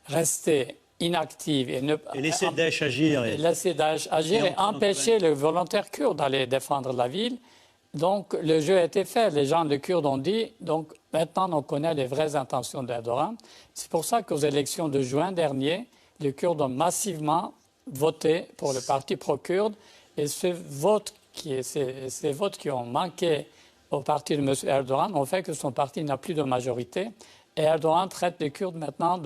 rester inactive et laisser Daesh agir. Laisser Daesh agir et empêcher les volontaires kurdes d'aller défendre la ville. Donc, le jeu a été fait. Les gens de Kurdes ont dit, donc maintenant on connaît les vraies intentions d'Erdogan. C'est pour ça qu'aux élections de juin dernier, les Kurdes ont massivement voté pour le parti pro-kurde. Et ces votes qui ont manqué au parti de M. Erdogan ont fait que son parti n'a plus de majorité. Et Erdogan traite les Kurdes maintenant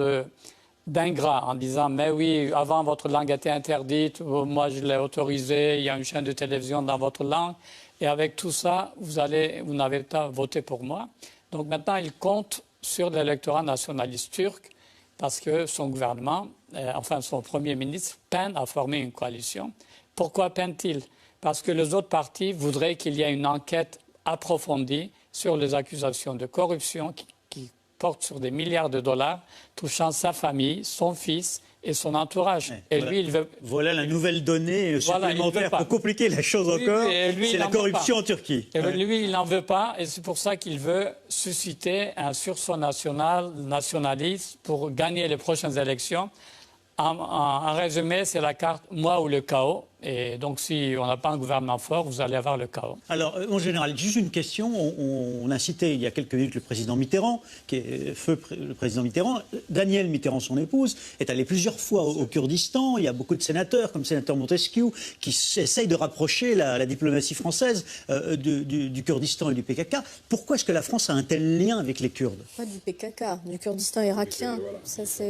d'ingrats en disant « mais oui, avant votre langue était interdite, moi je l'ai autorisée, il y a une chaîne de télévision dans votre langue, et avec tout ça, vous n'avez pas voté pour moi ». Donc maintenant, il compte sur l'électorat nationaliste turc parce que son gouvernement, enfin son Premier ministre, peine à former une coalition. Pourquoi peine-t-il? Parce que les autres partis voudraient qu'il y ait une enquête approfondie sur les accusations de corruption qui portent sur des milliards de dollars, touchant sa famille, son fils et son entourage. Et voilà. Lui, il veut... Voilà la nouvelle donnée supplémentaire pour compliquer la chose encore, c'est la corruption en Turquie. Et lui, il n'en veut pas, et c'est pour ça qu'il veut susciter un sursaut nationaliste pour gagner les prochaines élections. En résumé, c'est la carte « moi ou le chaos ». Et donc, si on n'a pas un gouvernement fort, vous allez avoir le chaos. Alors, en général, juste une question. On a cité il y a quelques minutes le président Mitterrand, qui est le président Mitterrand. Danielle Mitterrand, son épouse, est allée plusieurs fois au Kurdistan. Il y a beaucoup de sénateurs, comme le sénateur Montesquieu, qui essayent de rapprocher la diplomatie française du Kurdistan et du PKK. Pourquoi est-ce que la France a un tel lien avec les Kurdes? Pas du PKK, du Kurdistan irakien.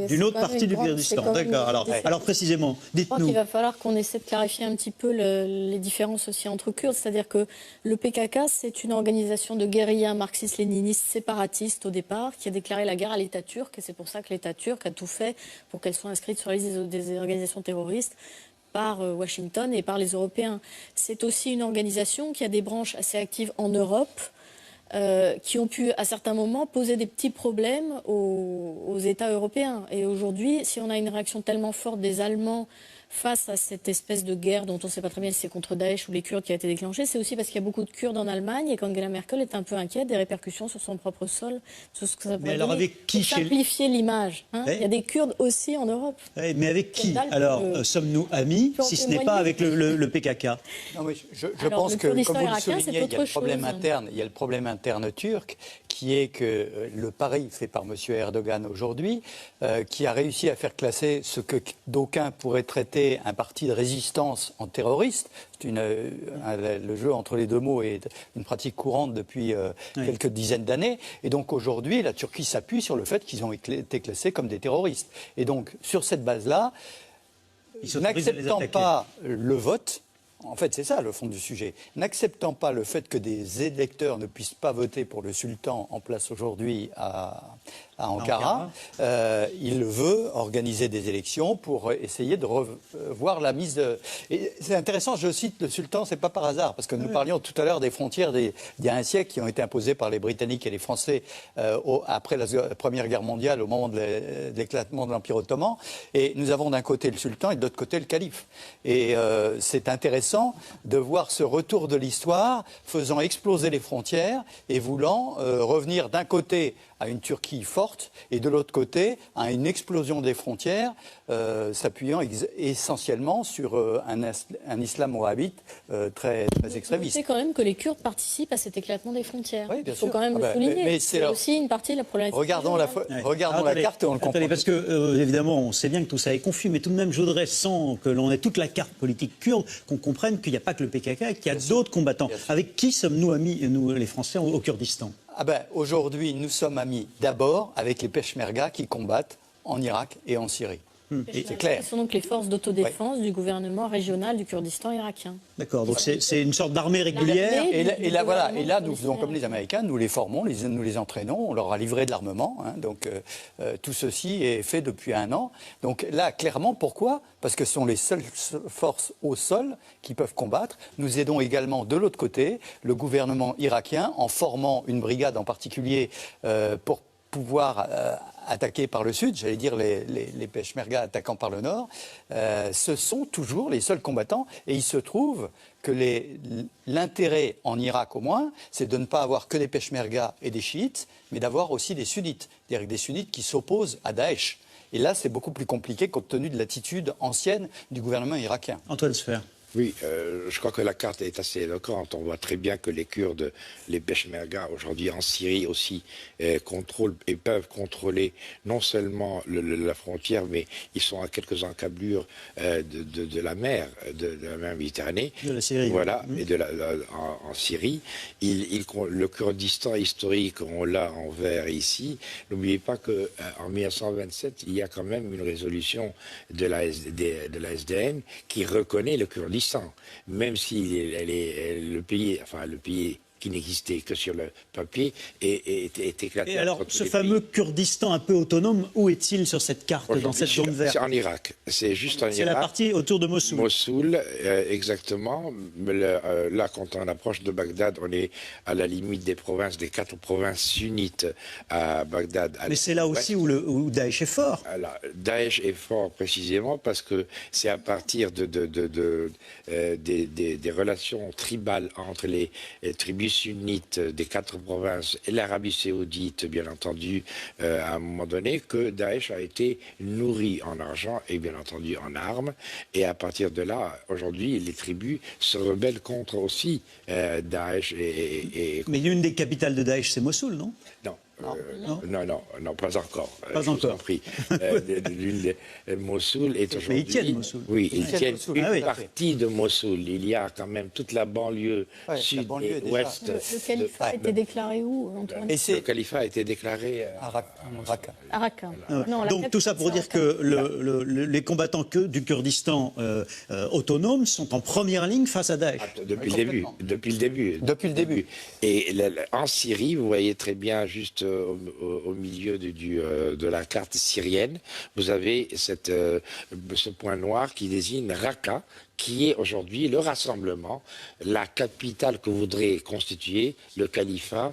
D'une autre partie du Kurdistan, d'accord. Alors précisément, dites-nous. Je crois qu'il va falloir qu'on essaie de clarifier un petit peu les différences aussi entre Kurdes. C'est-à-dire que le PKK, c'est une organisation de guérilla marxiste-léniniste séparatiste au départ, qui a déclaré la guerre à l'État turc. Et c'est pour ça que l'État turc a tout fait pour qu'elle soit inscrite sur la liste des organisations terroristes par Washington et par les Européens. C'est aussi une organisation qui a des branches assez actives en Europe, qui ont pu, à certains moments, poser des petits problèmes aux États européens. Et aujourd'hui, si on a une réaction tellement forte des Allemands face à cette espèce de guerre dont on ne sait pas très bien si c'est contre Daesh ou les Kurdes qui a été déclenchée, c'est aussi parce qu'il y a beaucoup de Kurdes en Allemagne et qu'Angela Merkel est un peu inquiète des répercussions sur son propre sol, sur ce que ça pourrait donner, pour simplifier l'image. Il y a des Kurdes aussi en Europe. Mais avec qui, alors, sommes-nous amis, si ce n'est pas avec le PKK? Non, mais je pense que, comme vous le soulignez, il y a le problème interne, il y a le problème interne turc, qui est que le pari fait par M. Erdogan aujourd'hui, qui a réussi à faire classer ce que d'aucuns pourraient traiter été un parti de résistance en terroriste. Le jeu entre les deux mots est une pratique courante depuis quelques dizaines d'années. Et donc aujourd'hui, la Turquie s'appuie sur le fait qu'ils ont été classés comme des terroristes. Et donc sur cette base-là, n'acceptant pas le vote, en fait c'est ça le fond du sujet, n'acceptant pas le fait que des électeurs ne puissent pas voter pour le sultan en place aujourd'hui à Ankara, il veut organiser des élections pour essayer de revoir la mise de... Et c'est intéressant, je cite le sultan, c'est pas par hasard, parce que nous parlions tout à l'heure des frontières d'il y a un siècle qui ont été imposées par les Britanniques et les Français après la Première Guerre mondiale, au moment de l'éclatement de l'Empire ottoman. Et nous avons d'un côté le sultan et de l'autre côté le calife. Et c'est intéressant de voir ce retour de l'histoire faisant exploser les frontières et voulant revenir d'un côté à une Turquie forte et de l'autre côté à une explosion des frontières s'appuyant essentiellement sur un islam wahhabite très extrémiste. C'est quand même que les Kurdes participent à cet éclatement des frontières. Oui, bien Il faut sûr. quand même le souligner. Mais c'est aussi une partie de la problématique. Regardons la carte et on le comprend. Parce que, évidemment, on sait bien que tout ça est confus, mais tout de même, je voudrais, sans que l'on ait toute la carte politique kurde, qu'on comprenne qu'il n'y a pas que le PKK et qu'il y a d'autres combattants. Avec qui sommes-nous amis, nous, les Français, au Kurdistan? Aujourd'hui, nous sommes amis d'abord avec les Peshmerga qui combattent en Irak et en Syrie. C'est clair. Ce sont donc les forces d'autodéfense du gouvernement régional du Kurdistan irakien. D'accord, donc c'est une sorte d'armée régulière. Et là, nous faisons comme les Américains, nous les formons, nous les entraînons, on leur a livré de l'armement. Donc tout ceci est fait depuis 1 an. Donc là, clairement, pourquoi? Parce que ce sont les seules forces au sol qui peuvent combattre. Nous aidons également de l'autre côté le gouvernement irakien en formant une brigade en particulier pour pouvoir attaquer par le sud, j'allais dire les Peshmerga attaquant par le nord, ce sont toujours les seuls combattants et il se trouve que l'intérêt en Irak au moins, c'est de ne pas avoir que des Peshmerga et des chiites, mais d'avoir aussi des sunnites, c'est-à-dire des sunnites qui s'opposent à Daesh. Et là, c'est beaucoup plus compliqué compte tenu de l'attitude ancienne du gouvernement irakien. Antoine Sfer. Oui, je crois que la carte est assez éloquente. On voit très bien que les Kurdes, les Peshmerga, aujourd'hui en Syrie aussi, contrôlent et peuvent contrôler non seulement la frontière, mais ils sont à quelques encablures de la mer, de la mer Méditerranée. De la Syrie. Voilà, et en Syrie. Le Kurdistan historique, on l'a en vert ici. N'oubliez pas qu'en 1927, il y a quand même une résolution de la SDN qui reconnaît le Kurdistan. Même si le pays qui n'existait que sur le papier est éclaté. Et alors, ce fameux Kurdistan un peu autonome, où est-il sur cette carte, dans cette zone verte? C'est en Irak. C'est juste en Irak. C'est la partie autour de Mossoul. Mossoul, exactement. Là, quand on approche de Bagdad, on est à la limite des 4 provinces sunnites à Bagdad. Mais c'est là aussi où Daesh est fort. Alors, Daesh est fort précisément parce que c'est à partir des relations tribales entre les tribus sunnites des 4 provinces et l'Arabie saoudite, bien entendu, à un moment donné, que Daesh a été nourri en argent et bien entendu en armes. Et à partir de là, aujourd'hui, les tribus se rebellent contre aussi Daesh. Mais une des capitales de Daesh, c'est Mossoul, non? Non. Non, pas encore. Pas encore. Mossoul est aujourd'hui... Mais ils tiennent Mossoul. Oui, ils tiennent une partie de Mossoul. Il y a quand même toute la banlieue sud et ouest. Le califat a été déclaré où, Antoine? Le califat a été déclaré à Raqqa. À Raqqa. Donc tout ça pour dire que les combattants du Kurdistan autonome sont en première ligne face à Daesh. Depuis le début. Et en Syrie, vous voyez très bien, juste au milieu de la carte syrienne, vous avez ce point noir qui désigne Raqqa, qui est aujourd'hui le rassemblement, la capitale que voudrait constituer le califat,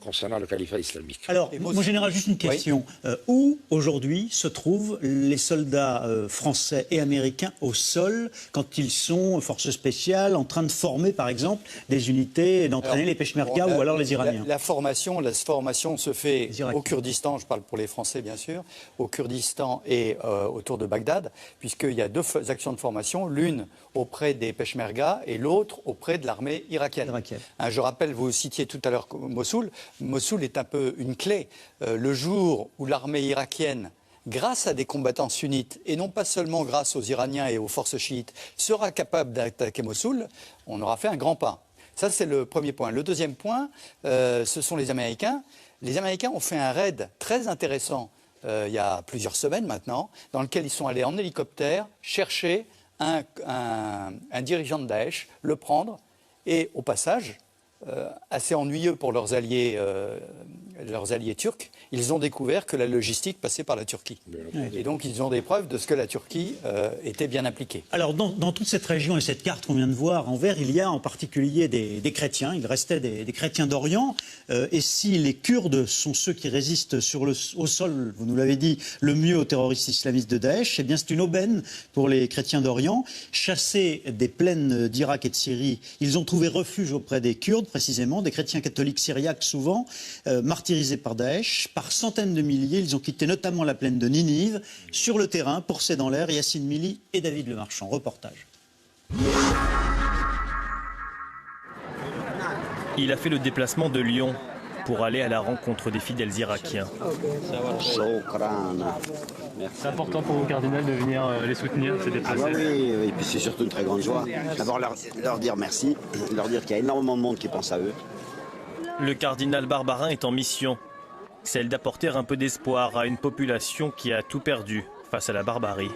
concernant le califat islamique. Alors, mon général, juste une question. Oui. Où, aujourd'hui, se trouvent les soldats français et américains au sol, quand ils sont, forces spéciales, en train de former, par exemple, des unités, d'entraîner les Peshmerga ou alors les Iraniens? La formation se fait au Kurdistan, je parle pour les Français, bien sûr, au Kurdistan et autour de Bagdad, puisqu'il y a 2 actions de formation, l'une auprès des Peshmerga et l'autre auprès de l'armée irakienne. Je rappelle, vous citiez tout à l'heure Mossoul. Mossoul est un peu une clé. Le jour où l'armée irakienne grâce à des combattants sunnites, et non pas seulement grâce aux Iraniens et aux forces chiites, sera capable d'attaquer Mossoul, on aura fait un grand pas. Ça, c'est le premier point. Le deuxième point, ce sont les Américains. Les Américains ont fait un raid très intéressant il y a plusieurs semaines maintenant, dans lequel ils sont allés en hélicoptère chercher un dirigeant de Daesh, le prendre, et au passage, assez ennuyeux pour leurs alliés turcs, ils ont découvert que la logistique passait par la Turquie. Et donc ils ont des preuves de ce que la Turquie était bien impliquée. Alors dans toute cette région et cette carte qu'on vient de voir en vert, il y a en particulier des chrétiens, il restait des chrétiens d'Orient. Et si les Kurdes sont ceux qui résistent au sol, vous nous l'avez dit, le mieux aux terroristes islamistes de Daesh, eh bien c'est une aubaine pour les chrétiens d'Orient. Chassés des plaines d'Irak et de Syrie, ils ont trouvé refuge auprès des Kurdes, précisément, des chrétiens catholiques syriaques souvent, martyrisés par Daesh. Par centaines de milliers, ils ont quitté notamment la plaine de Ninive. Sur le terrain, pourcés dans l'air, Yacine Mili et David Lemarchand. Reportage. Il a fait le déplacement de Lyon pour aller à la rencontre des fidèles irakiens. C'est important pour vous, cardinal, de venir les soutenir, se déplacer. Oui, et puis c'est surtout une très grande joie. D'abord leur dire merci, leur dire qu'il y a énormément de monde qui pense à eux. Le cardinal Barbarin est en mission, celle d'apporter un peu d'espoir à une population qui a tout perdu face à la barbarie.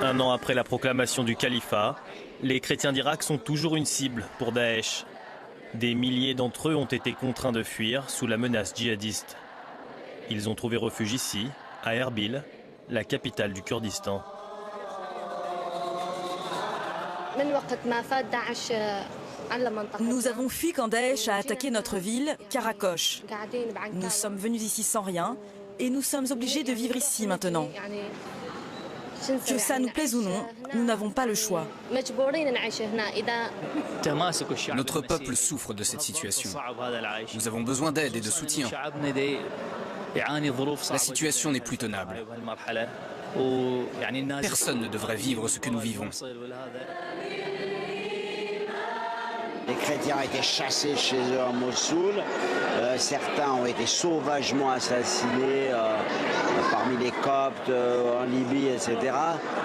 Un an après la proclamation du califat, les chrétiens d'Irak sont toujours une cible pour Daesh. Des milliers d'entre eux ont été contraints de fuir sous la menace djihadiste. Ils ont trouvé refuge ici, à Erbil, la capitale du Kurdistan. Nous avons fui quand Daesh a attaqué notre ville, Karakosh. Nous sommes venus ici sans rien et nous sommes obligés de vivre ici maintenant. Que ça nous plaise ou non, nous n'avons pas le choix. Notre peuple souffre de cette situation. Nous avons besoin d'aide et de soutien. La situation n'est plus tenable. Personne ne devrait vivre ce que nous vivons. Les chrétiens ont été chassés chez eux à Mossoul. Certains ont été sauvagement assassinés parmi les Coptes, en Libye, etc.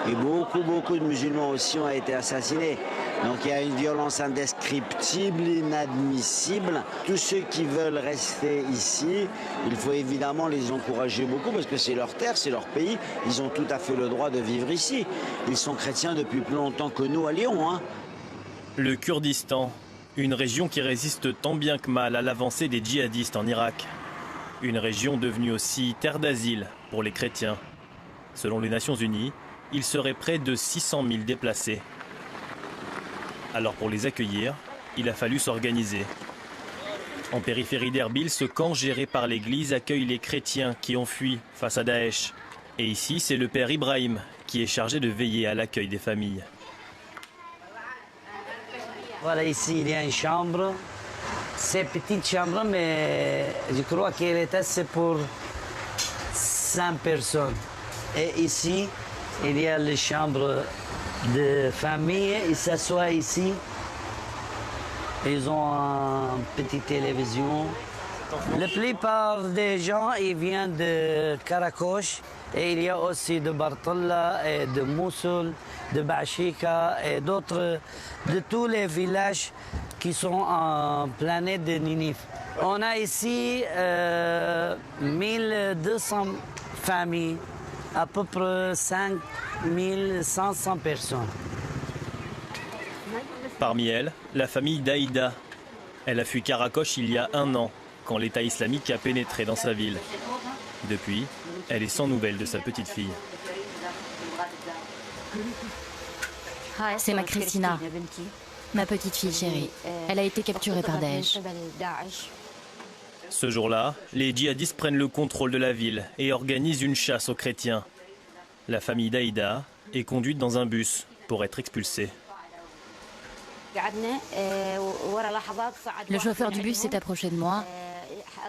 Et beaucoup de musulmans aussi ont été assassinés. Donc il y a une violence indescriptible, inadmissible. Tous ceux qui veulent rester ici, il faut évidemment les encourager beaucoup parce que c'est leur terre, c'est leur pays. Ils ont tout à fait le droit de vivre ici. Ils sont chrétiens depuis plus longtemps que nous à Lyon. Hein. Le Kurdistan, une région qui résiste tant bien que mal à l'avancée des djihadistes en Irak. Une région devenue aussi terre d'asile pour les chrétiens. Selon les Nations Unies, il serait près de 600 000 déplacés. Alors pour les accueillir, il a fallu s'organiser. En périphérie d'Erbil, ce camp géré par l'église accueille les chrétiens qui ont fui face à Daesh. Et ici, c'est le père Ibrahim qui est chargé de veiller à l'accueil des familles. Voilà, ici il y a une chambre. C'est une petite chambre, mais je crois qu'elle est assez pour 5 personnes. Et ici, il y a les chambres de famille. Ils s'assoient ici. Ils ont une petite télévision. La plupart des gens, ils viennent de Karakosh. Et il y a aussi de Bartalla et de Mossoul, de Bashika et d'autres, de tous les villages qui sont en planète de Ninive. On a ici 1200 familles, à peu près 5500 personnes. Parmi elles, la famille d'Aïda. Elle a fui Karakosh il y a 1 an, quand l'État islamique a pénétré dans sa ville. Depuis, elle est sans nouvelles de sa petite fille. C'est ma Christina, ma petite fille chérie. Elle a été capturée par Daesh. Ce jour-là, les djihadistes prennent le contrôle de la ville et organisent une chasse aux chrétiens. La famille d'Aïda est conduite dans un bus pour être expulsée. Le chauffeur du bus s'est approché de moi.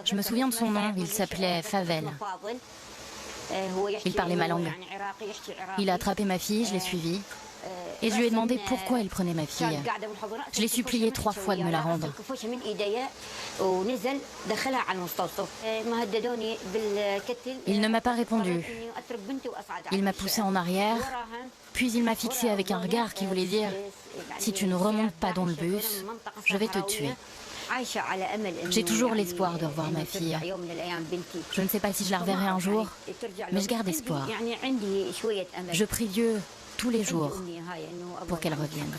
Je me souviens de son nom, il s'appelait Favel. Il parlait ma langue. Il a attrapé ma fille, je l'ai suivie. Et je lui ai demandé pourquoi il prenait ma fille. Je l'ai supplié 3 fois de me la rendre. Il ne m'a pas répondu. Il m'a poussé en arrière, puis il m'a fixé avec un regard qui voulait dire « Si tu ne remontes pas dans le bus, je vais te tuer ». J'ai toujours l'espoir de revoir ma fille. Je ne sais pas si je la reverrai un jour, mais je garde espoir. Je prie Dieu tous les jours pour qu'elle revienne.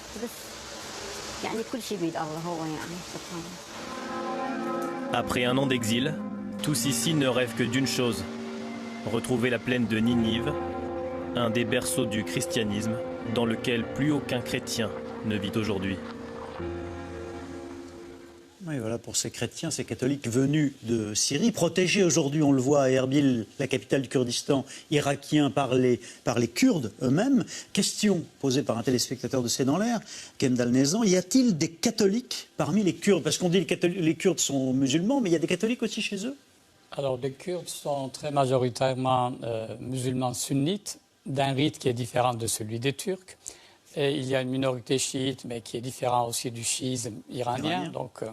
Après un an d'exil, tous ici ne rêvent que d'une chose, retrouver la plaine de Ninive, un des berceaux du christianisme dans lequel plus aucun chrétien ne vit aujourd'hui. Oui, voilà, pour ces chrétiens, ces catholiques venus de Syrie, protégés aujourd'hui, on le voit à Erbil, la capitale du Kurdistan irakien, par les Kurdes eux-mêmes. Question posée par un téléspectateur de C'est dans l'air, Kendall Nezan, y a-t-il des catholiques parmi les Kurdes? Parce qu'on dit que les Kurdes sont musulmans, mais il y a des catholiques aussi chez eux? Alors, les Kurdes sont très majoritairement musulmans sunnites, d'un rite qui est différent de celui des Turcs. Et il y a une minorité chiite, mais qui est différente aussi du chiisme iranien. Donc,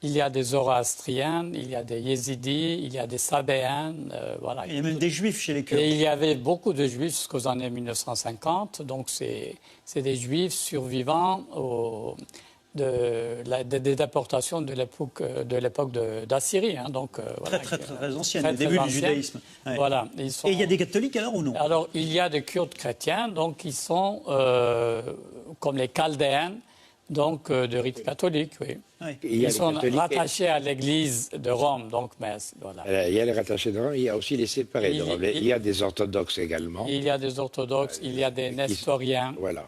il y a des zoroastriens, il y a des yézidis, il y a des sabéens. Voilà. Il y a même des juifs chez les Kurdes. Et il y avait beaucoup de juifs jusqu'aux années 1950. Donc, c'est des juifs survivants des déportations de l'époque d'Assyrie. Hein. Donc, voilà, très ancienne, le début du judaïsme. Ouais. Voilà, Et il y a des catholiques alors ou non? Alors, il y a des Kurdes chrétiens, donc ils sont comme les Chaldéens, donc de rite catholique, oui. Ils sont rattachés à l'église de Rome, donc, mais voilà. Il y a les rattachés de Rome, il y a aussi les séparés de Rome. Il y a des orthodoxes également. Il y a des orthodoxes, il y a des nestoriens. Voilà.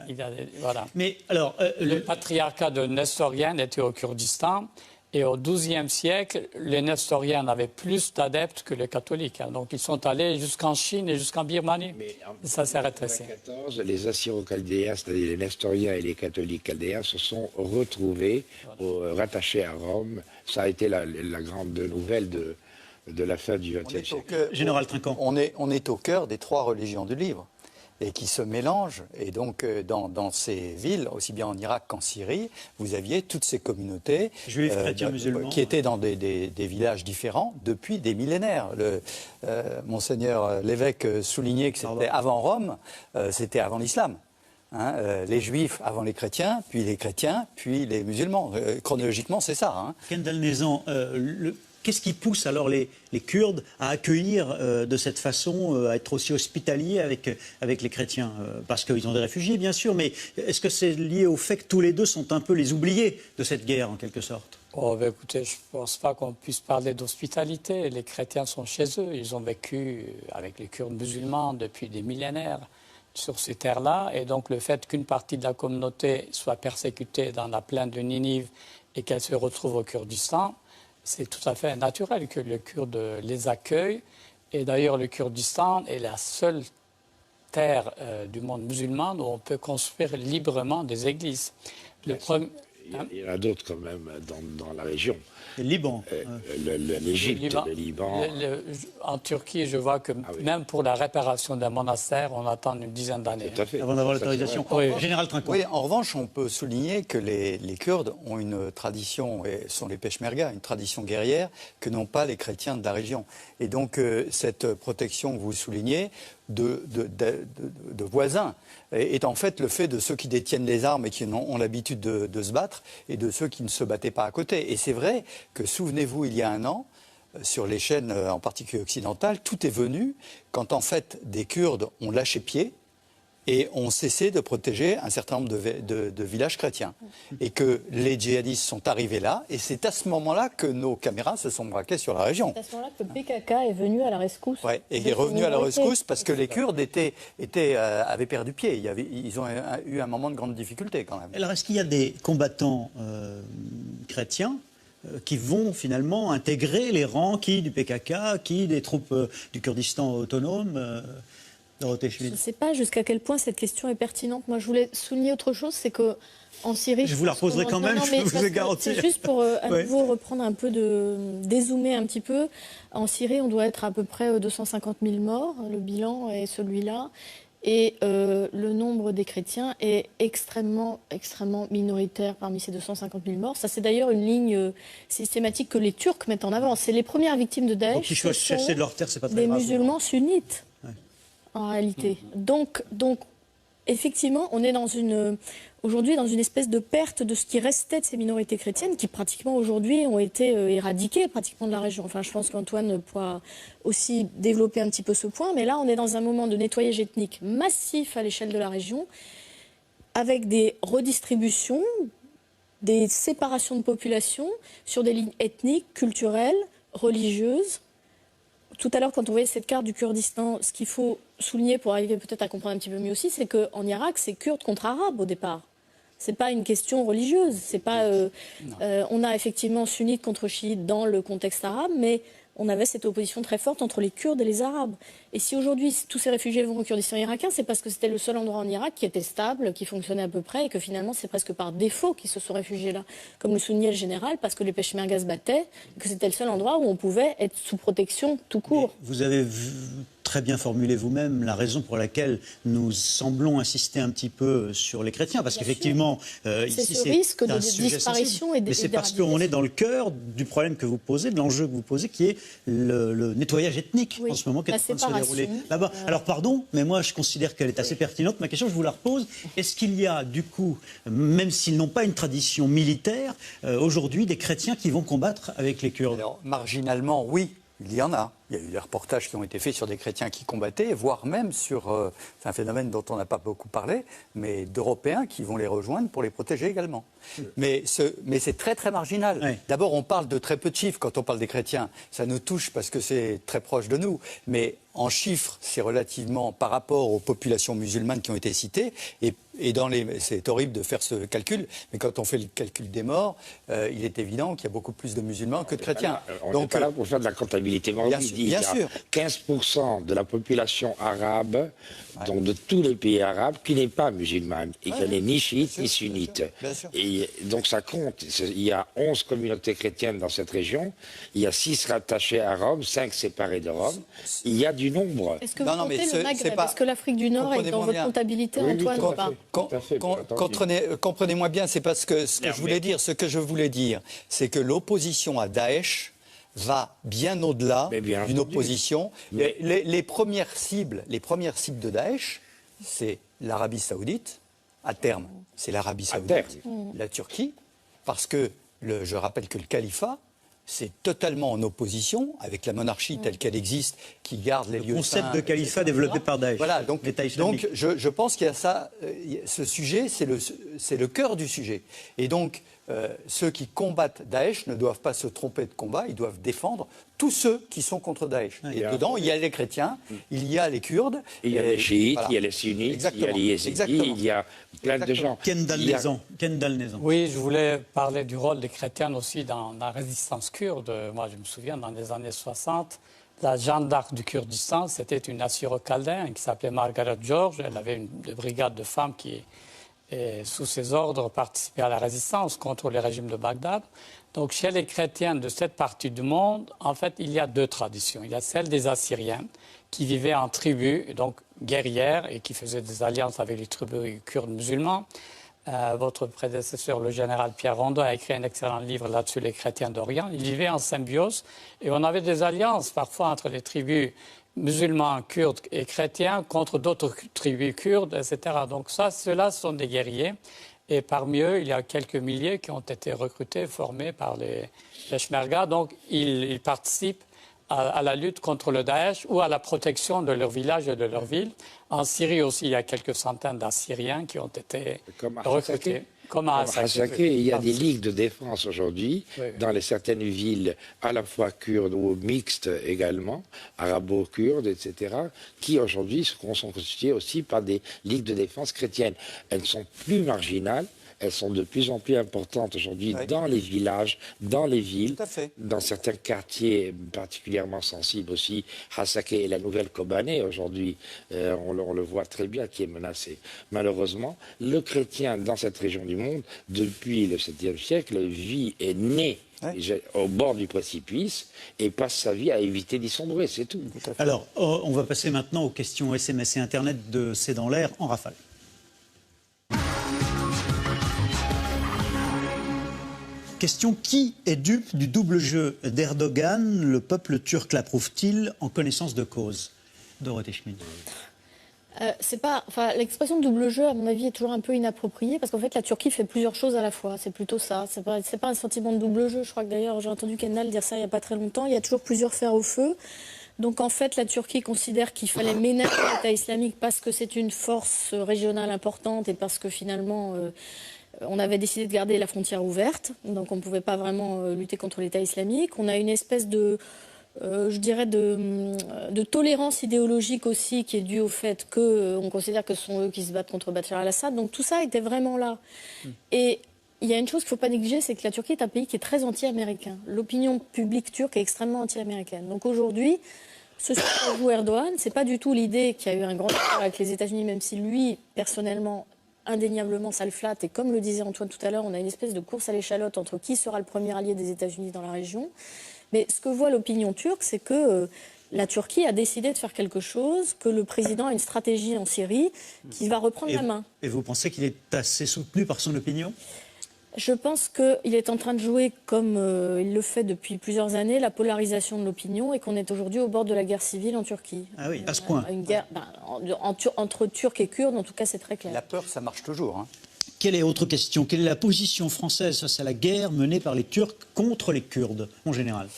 Voilà. Mais alors, le patriarcat de Nestorien était au Kurdistan. Et au XIIe siècle, les nestoriens avaient plus d'adeptes que les catholiques. Hein. Donc ils sont allés jusqu'en Chine et jusqu'en Birmanie. Et ça s'est rétréci. En 1914, les assyro-chaldéens, c'est-à-dire les nestoriens et les catholiques chaldéens, se sont retrouvés rattachés à Rome. Ça a été la grande nouvelle de la fin du XXe siècle. Général Trinquant. On est au cœur des 3 religions du livre, et qui se mélangent. Et donc, dans ces villes, aussi bien en Irak qu'en Syrie, vous aviez toutes ces communautés juifs, chrétiens, musulmans, qui étaient dans des villages différents depuis des millénaires. Monseigneur l'évêque soulignait que c'était avant Rome, c'était avant l'islam. Hein, les juifs avant les chrétiens, puis les chrétiens, puis les musulmans. Chronologiquement, c'est ça. Hein. Kendall Nezan, qu'est-ce qui pousse alors les Kurdes à accueillir de cette façon, à être aussi hospitaliers avec les chrétiens? Parce qu'ils ont des réfugiés, bien sûr, mais est-ce que c'est lié au fait que tous les deux sont un peu les oubliés de cette guerre, en quelque sorte? Oh, ben écoutez, je ne pense pas qu'on puisse parler d'hospitalité. Les chrétiens sont chez eux. Ils ont vécu avec les Kurdes musulmans depuis des millénaires sur ces terres-là. Et donc le fait qu'une partie de la communauté soit persécutée dans la plaine de Ninive et qu'elle se retrouve au Kurdistan, c'est tout à fait naturel que les Kurdes les accueillent. Et d'ailleurs, le Kurdistan est la seule terre du monde musulman où on peut construire librement des églises. Il y en a d'autres quand même dans la région. Le Liban. L'Égypte, le Liban. En Turquie, je vois que même pour la réparation d'un monastère, on attend une dizaine d'années. Tout à fait. Avant d'avoir l'autorisation. Oui. Général Trinquant. Oui, en revanche, on peut souligner que les Kurdes ont une tradition, et sont les Peshmerga, une tradition guerrière que n'ont pas les chrétiens de la région. Et donc, cette protection que vous soulignez de voisins est en fait le fait de ceux qui détiennent les armes et qui ont l'habitude de se battre et de ceux qui ne se battaient pas à côté. Et c'est vrai que, souvenez-vous, il y a un an, sur les chaînes en particulier occidentales, tout est venu quand en fait des Kurdes ont lâché pied et ont cessé de protéger un certain nombre de villages chrétiens. Et que les djihadistes sont arrivés là, et c'est à ce moment-là que nos caméras se sont braquées sur la région. C'est à ce moment-là que le PKK est venu à la rescousse. Oui, et est revenu à la rescousse parce que les Kurdes avaient perdu pied. Ils ont eu un moment de grande difficulté quand même. Alors est-ce qu'il y a des combattants chrétiens qui vont finalement intégrer les rangs, qui du PKK, qui des troupes du Kurdistan autonome Dorothée Je Schmitt. ne sais pas jusqu'à quel point cette question est pertinente. Moi, je voulais souligner autre chose, c'est que en Syrie... Je vous la reposerai quand même, je vous ai garanti. C'est juste pour à nouveau reprendre un peu dézoomer un petit peu. En Syrie, on doit être à peu près 250 000 morts. Le bilan est celui-là. Et le nombre des chrétiens est extrêmement minoritaire parmi ces 250 000 morts. Ça, c'est d'ailleurs une ligne systématique que les Turcs mettent en avant. C'est les premières victimes de Daesh. Donc, ils soient chassés de leur terre, c'est pas très des grave. musulmans sunnites, en réalité. Donc, effectivement, on est aujourd'hui dans une espèce de perte de ce qui restait de ces minorités chrétiennes qui pratiquement aujourd'hui ont été éradiquées pratiquement de la région. Enfin, je pense qu'Antoine pourra aussi développer un petit peu ce point, mais là on est dans un moment de nettoyage ethnique massif à l'échelle de la région avec des redistributions, des séparations de population sur des lignes ethniques, culturelles, religieuses. Tout à l'heure, quand on voyait cette carte du Kurdistan, ce qu'il faut souligner pour arriver peut-être à comprendre un petit peu mieux aussi, c'est qu'en Irak, c'est Kurdes contre Arabes au départ. C'est pas une question religieuse. C'est pas. On a effectivement sunnites contre chiites dans le contexte arabe, mais on avait cette opposition très forte entre les Kurdes et les Arabes. Et si aujourd'hui tous ces réfugiés vont au Kurdistan irakien, c'est parce que c'était le seul endroit en Irak qui était stable, qui fonctionnait à peu près, et que finalement c'est presque par défaut qu'ils se sont réfugiés là, comme le soulignait le général, parce que les peshmergas se battaient, et que c'était le seul endroit où on pouvait être sous protection tout court. Mais vous avez très bien formulé vous-même la raison pour laquelle nous semblons insister un petit peu sur les chrétiens, parce qu'effectivement, ici ce risque de un sujet disparition sensible. Mais c'est parce qu'on est dans le cœur du problème que vous posez, de l'enjeu que vous posez, qui est le nettoyage ethnique en ce moment qui est en train de se dérouler là-bas. Alors pardon, mais moi je considère qu'elle est assez pertinente. Ma question, je vous la repose. Est-ce qu'il y a du coup, même s'ils n'ont pas une tradition militaire, aujourd'hui des chrétiens qui vont combattre avec les Kurdes? Alors, marginalement, oui. Il y en a. Il y a eu des reportages qui ont été faits sur des chrétiens qui combattaient, voire même sur c'est un phénomène dont on n'a pas beaucoup parlé, mais d'Européens qui vont les rejoindre pour les protéger également. Mais c'est très très marginal. Oui. D'abord, on parle de très peu de chiffres quand on parle des chrétiens. Ça nous touche parce que c'est très proche de nous. Mais en chiffres, c'est relativement par rapport aux populations musulmanes qui ont été citées. Et c'est horrible de faire ce calcul, mais quand on fait le calcul des morts, il est évident qu'il y a beaucoup plus de musulmans que de chrétiens. On n'est pas là pour faire de la comptabilité. Il y a 15% de la population arabe, donc de tous les pays arabes, qui n'est pas musulmane, et qui n'est ni chiite ni sunnite. Et donc ça compte. Il y a 11 communautés chrétiennes dans cette région, il y a 6 rattachées à Rome, 5 séparées de Rome. Il y a du nombre. Est-ce que vous comptez le Maghreb? Est-ce que l'Afrique du Nord est dans votre comptabilité, Antoine, ou pas? Comprenez-moi bien, c'est parce que ce que je voulais dire, c'est que l'opposition à Daesh va bien au-delà d'une opposition. Les premières cibles de Daesh, c'est l'Arabie Saoudite, à terme, c'est l'Arabie Saoudite, la Turquie, parce que je rappelle que le califat, c'est totalement en opposition avec la monarchie telle qu'elle existe, qui garde les lieux saints. Le concept de califat développé par Daesh. Voilà, donc je pense qu'il y a ça. Ce sujet, c'est le cœur du sujet. Et donc, ceux qui combattent Daesh ne doivent pas se tromper de combat, ils doivent défendre tous ceux qui sont contre Daesh. Et dedans, il y a les chrétiens, il y a les Kurdes. Il y a les chiites, il y a les sunnites, il y a les yézidis, il y a plein de gens. Ken Dalnezan. Oui, je voulais parler du rôle des chrétiens aussi dans la résistance kurde. Moi, je me souviens, dans les années 60, la Jeanne d'Arc du Kurdistan, c'était une assyro-chaldéenne qui s'appelait Margaret George. Elle avait une brigade de femmes qui, sous ses ordres, participaient à la résistance contre le régime de Bagdad. Donc, chez les chrétiens de cette partie du monde, en fait, il y a deux traditions. Il y a celle des Assyriens, qui vivaient en tribus, donc guerrières, et qui faisaient des alliances avec les tribus kurdes musulmans. Votre prédécesseur, le général Pierre Rondeau, a écrit un excellent livre là-dessus, Les chrétiens d'Orient. Ils vivaient en symbiose, et on avait des alliances parfois entre les tribus musulmans, kurdes et chrétiens contre d'autres tribus kurdes, etc. Donc ceux-là sont des guerriers. Et parmi eux, il y a quelques milliers qui ont été recrutés, formés par les Peshmerga. Donc, ils participent à la lutte contre le Daesh ou à la protection de leur village et de leur ville. En Syrie aussi, il y a quelques centaines d'Assyriens qui ont été recrutés. Comme à Hasakeh, il y a des ligues de défense aujourd'hui dans certaines villes, à la fois kurdes ou mixtes également, arabo-kurdes, etc., qui aujourd'hui sont constituées aussi par des ligues de défense chrétiennes. Elles sont plus marginales, elles sont de plus en plus importantes aujourd'hui dans les villages, dans les villes, dans certains quartiers particulièrement sensibles aussi. Hasake et la nouvelle Kobané, aujourd'hui, on le voit très bien, qui est menacé. Malheureusement, le chrétien dans cette région du monde, depuis le 7e siècle, vit et naît au bord du précipice et passe sa vie à éviter d'y sombrer, c'est tout. Alors, on va passer maintenant aux questions SMS et Internet de C'est dans l'air en rafale. Question, qui est dupe du double jeu d'Erdogan? Le peuple turc l'approuve-t-il en connaissance de cause? Dorothée Schmidt. L'expression double jeu, à mon avis, est toujours un peu inappropriée parce qu'en fait, la Turquie fait plusieurs choses à la fois. C'est plutôt ça. C'est pas un sentiment de double jeu. Je crois que d'ailleurs, j'ai entendu Kendall dire ça il n'y a pas très longtemps. Il y a toujours plusieurs fers au feu. Donc en fait, la Turquie considère qu'il fallait ménager l'État islamique parce que c'est une force régionale importante et parce que finalement, on avait décidé de garder la frontière ouverte. Donc on ne pouvait pas vraiment lutter contre l'État islamique. On a une espèce de tolérance idéologique aussi qui est due au fait qu'on considère que ce sont eux qui se battent contre Bachar al-Assad. Donc tout ça était vraiment là. Et il y a une chose qu'il ne faut pas négliger, c'est que la Turquie est un pays qui est très anti-américain. L'opinion publique turque est extrêmement anti-américaine. Donc aujourd'hui, ce sur quoi joue Erdogan, ce n'est pas du tout l'idée qu'il y a eu un grand accord avec les États-Unis, même si lui, personnellement, indéniablement, ça le flatte. Et comme le disait Antoine tout à l'heure, on a une espèce de course à l'échalote entre qui sera le premier allié des États-Unis dans la région. Mais ce que voit l'opinion turque, c'est que la Turquie a décidé de faire quelque chose, que le président a une stratégie en Syrie qui va reprendre la main. Et vous pensez qu'il est assez soutenu par son opinion? Je pense qu'il est en train de jouer, comme il le fait depuis plusieurs années, la polarisation de l'opinion et qu'on est aujourd'hui au bord de la guerre civile en Turquie. Ah oui, à ce point. Une guerre entre Turcs et Kurdes, en tout cas, c'est très clair. La peur, ça marche toujours. Hein. Quelle est autre question? Quelle est la position française face à la guerre menée par les Turcs contre les Kurdes, en général?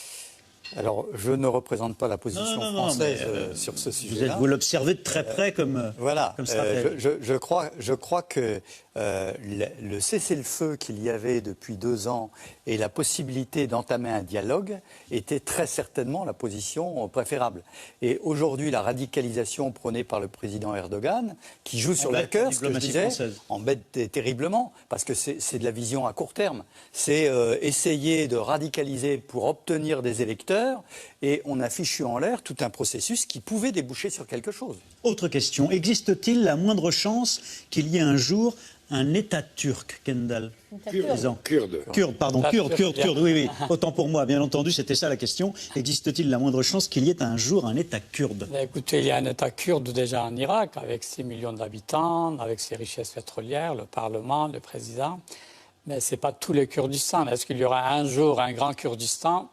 Alors, je ne représente pas la position française sur ce sujet-là. Vous l'observez de très près comme stratège. Je crois que le cessez-le-feu qu'il y avait depuis 2 ans et la possibilité d'entamer un dialogue était très certainement la position préférable. Et aujourd'hui, la radicalisation prônée par le président Erdogan, qui joue sur le cœur, ce que je disais, embête terriblement, parce que c'est de la vision à court terme. C'est essayer de radicaliser pour obtenir des électeurs, et on a fichu en l'air tout un processus qui pouvait déboucher sur quelque chose. Autre question, existe-t-il la moindre chance qu'il y ait un jour un État turc, Kendall? Kurde, oui. Autant pour moi, bien entendu, c'était ça la question. Existe-t-il la moindre chance qu'il y ait un jour un État kurde? Écoutez, il y a un État kurde déjà en Irak, avec 6 millions d'habitants, avec ses richesses pétrolières, le Parlement, le président. Mais ce n'est pas tout le Kurdistan. Est-ce qu'il y aura un jour un grand Kurdistan?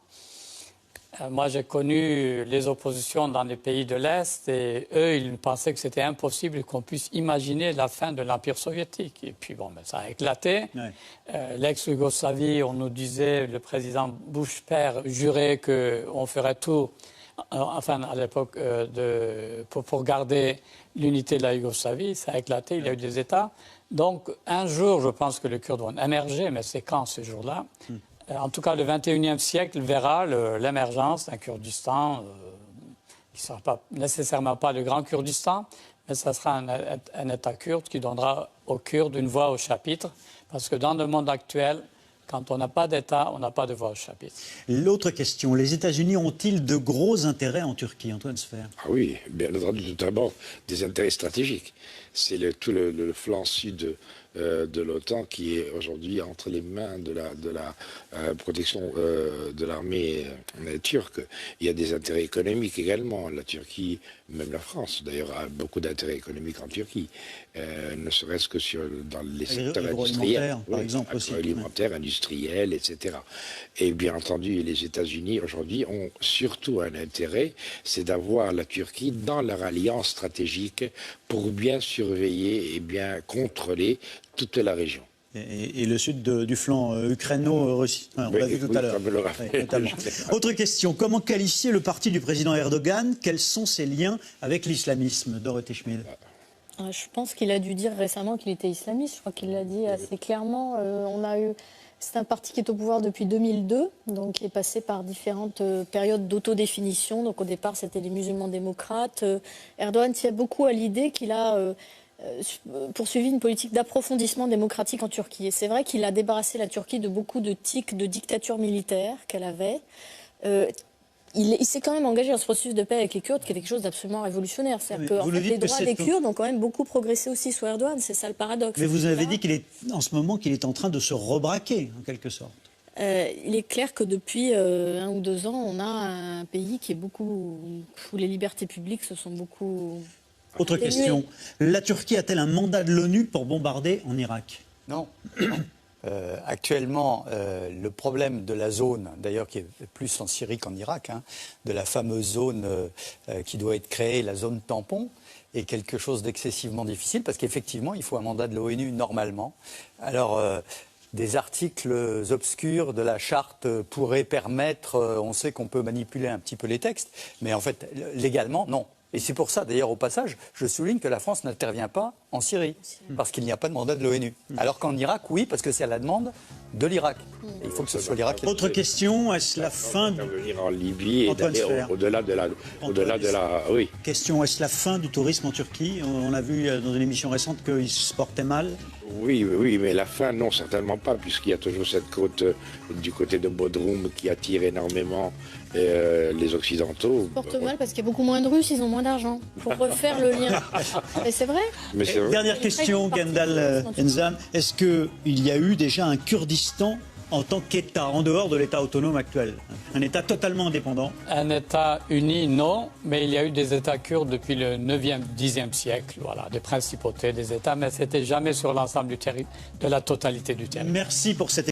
Moi, j'ai connu les oppositions dans les pays de l'Est et eux, ils pensaient que c'était impossible qu'on puisse imaginer la fin de l'Empire soviétique. Et puis, bon, ça a éclaté. Ouais. L'ex-Yougoslavie, on nous disait, le président Bush père jurait qu'on ferait tout, enfin, à l'époque, pour garder l'unité de la Yougoslavie. Ça a éclaté, il y a eu des États. Donc, un jour, je pense que les Kurdes vont émerger, mais c'est quand ce jour-là? En tout cas, le 21e siècle verra l'émergence d'un Kurdistan qui ne sera pas nécessairement pas le grand Kurdistan, mais ça sera un État kurde qui donnera aux Kurdes une voix au chapitre, parce que dans le monde actuel, quand on n'a pas d'État, on n'a pas de voix au chapitre. L'autre question, les États-Unis ont-ils de gros intérêts en Turquie, Antoine Sfer? Ah oui, bien entendu, d'abord des intérêts stratégiques. C'est tout le flanc sud de l'OTAN qui est aujourd'hui entre les mains de la protection de l'armée turque. Il y a des intérêts économiques également. La Turquie, même la France d'ailleurs, a beaucoup d'intérêts économiques en Turquie, ne serait-ce que dans les secteurs industriels, par exemple aussi. Agroalimentaire, industriel, etc. Et bien entendu, les États-Unis aujourd'hui ont surtout un intérêt, c'est d'avoir la Turquie dans leur alliance stratégique pour bien surveiller et bien contrôler toute la région. Et le sud du flanc ukraino-russe, on l'a vu tout à l'heure. Autre question, comment qualifier le parti du président Erdogan? Quels sont ses liens avec l'islamisme? Dorothée Schmidt. Je pense qu'il a dû dire récemment qu'il était islamiste. Je crois qu'il l'a dit assez clairement. C'est un parti qui est au pouvoir depuis 2002, donc qui est passé par différentes périodes d'autodéfinition. Donc au départ, c'était les musulmans démocrates. Erdogan tient beaucoup à l'idée qu'il a poursuivi une politique d'approfondissement démocratique en Turquie. Et c'est vrai qu'il a débarrassé la Turquie de beaucoup de tics de dictature militaire qu'elle avait. Il s'est quand même engagé dans ce processus de paix avec les Kurdes, qui est quelque chose d'absolument révolutionnaire. C'est-à-dire que les droits des Kurdes ont quand même beaucoup progressé aussi sous Erdogan. C'est ça le paradoxe. Mais vous avez dit en ce moment qu'il est en train de se rebraquer, en quelque sorte. Il est clair que depuis 1 ou 2 ans, on a un pays qui est où les libertés publiques se sont beaucoup... Autre question. La Turquie a-t-elle un mandat de l'ONU pour bombarder en Irak? Non. Actuellement, le problème de la zone, d'ailleurs qui est plus en Syrie qu'en Irak, de la fameuse zone qui doit être créée, la zone tampon, est quelque chose d'excessivement difficile parce qu'effectivement, il faut un mandat de l'ONU normalement. Alors, des articles obscurs de la charte pourraient permettre, on sait qu'on peut manipuler un petit peu les textes, mais en fait, légalement, non. Et c'est pour ça, d'ailleurs, au passage, je souligne que la France n'intervient pas en Syrie, parce qu'il n'y a pas de mandat de l'ONU. Alors qu'en Irak, oui, parce que c'est à la demande de l'Irak. Il faut que ce soit l'Irak. Autre question, est-ce la fin venir en Libye et d'aller au-delà de la... Oui. Question, est-ce la fin du tourisme en Turquie? On a vu dans une émission récente qu'il se portait mal. Oui, mais la fin, non, certainement pas, puisqu'il y a toujours cette côte du côté de Bodrum qui attire énormément les Occidentaux. Ils se portent mal parce qu'il y a beaucoup moins de Russes, ils ont moins d'argent pour refaire le lien. Et c'est vrai. Dernière question, Gendal Enzam. Est-ce qu'il y a eu déjà un Kurdistan en tant qu'État, en dehors de l'État autonome actuel? Un État totalement indépendant? Un État uni, non, mais il y a eu des États kurdes depuis le 9e, 10e siècle, voilà, des principautés, des États, mais ce n'était jamais sur l'ensemble de la totalité du territoire. Merci pour cette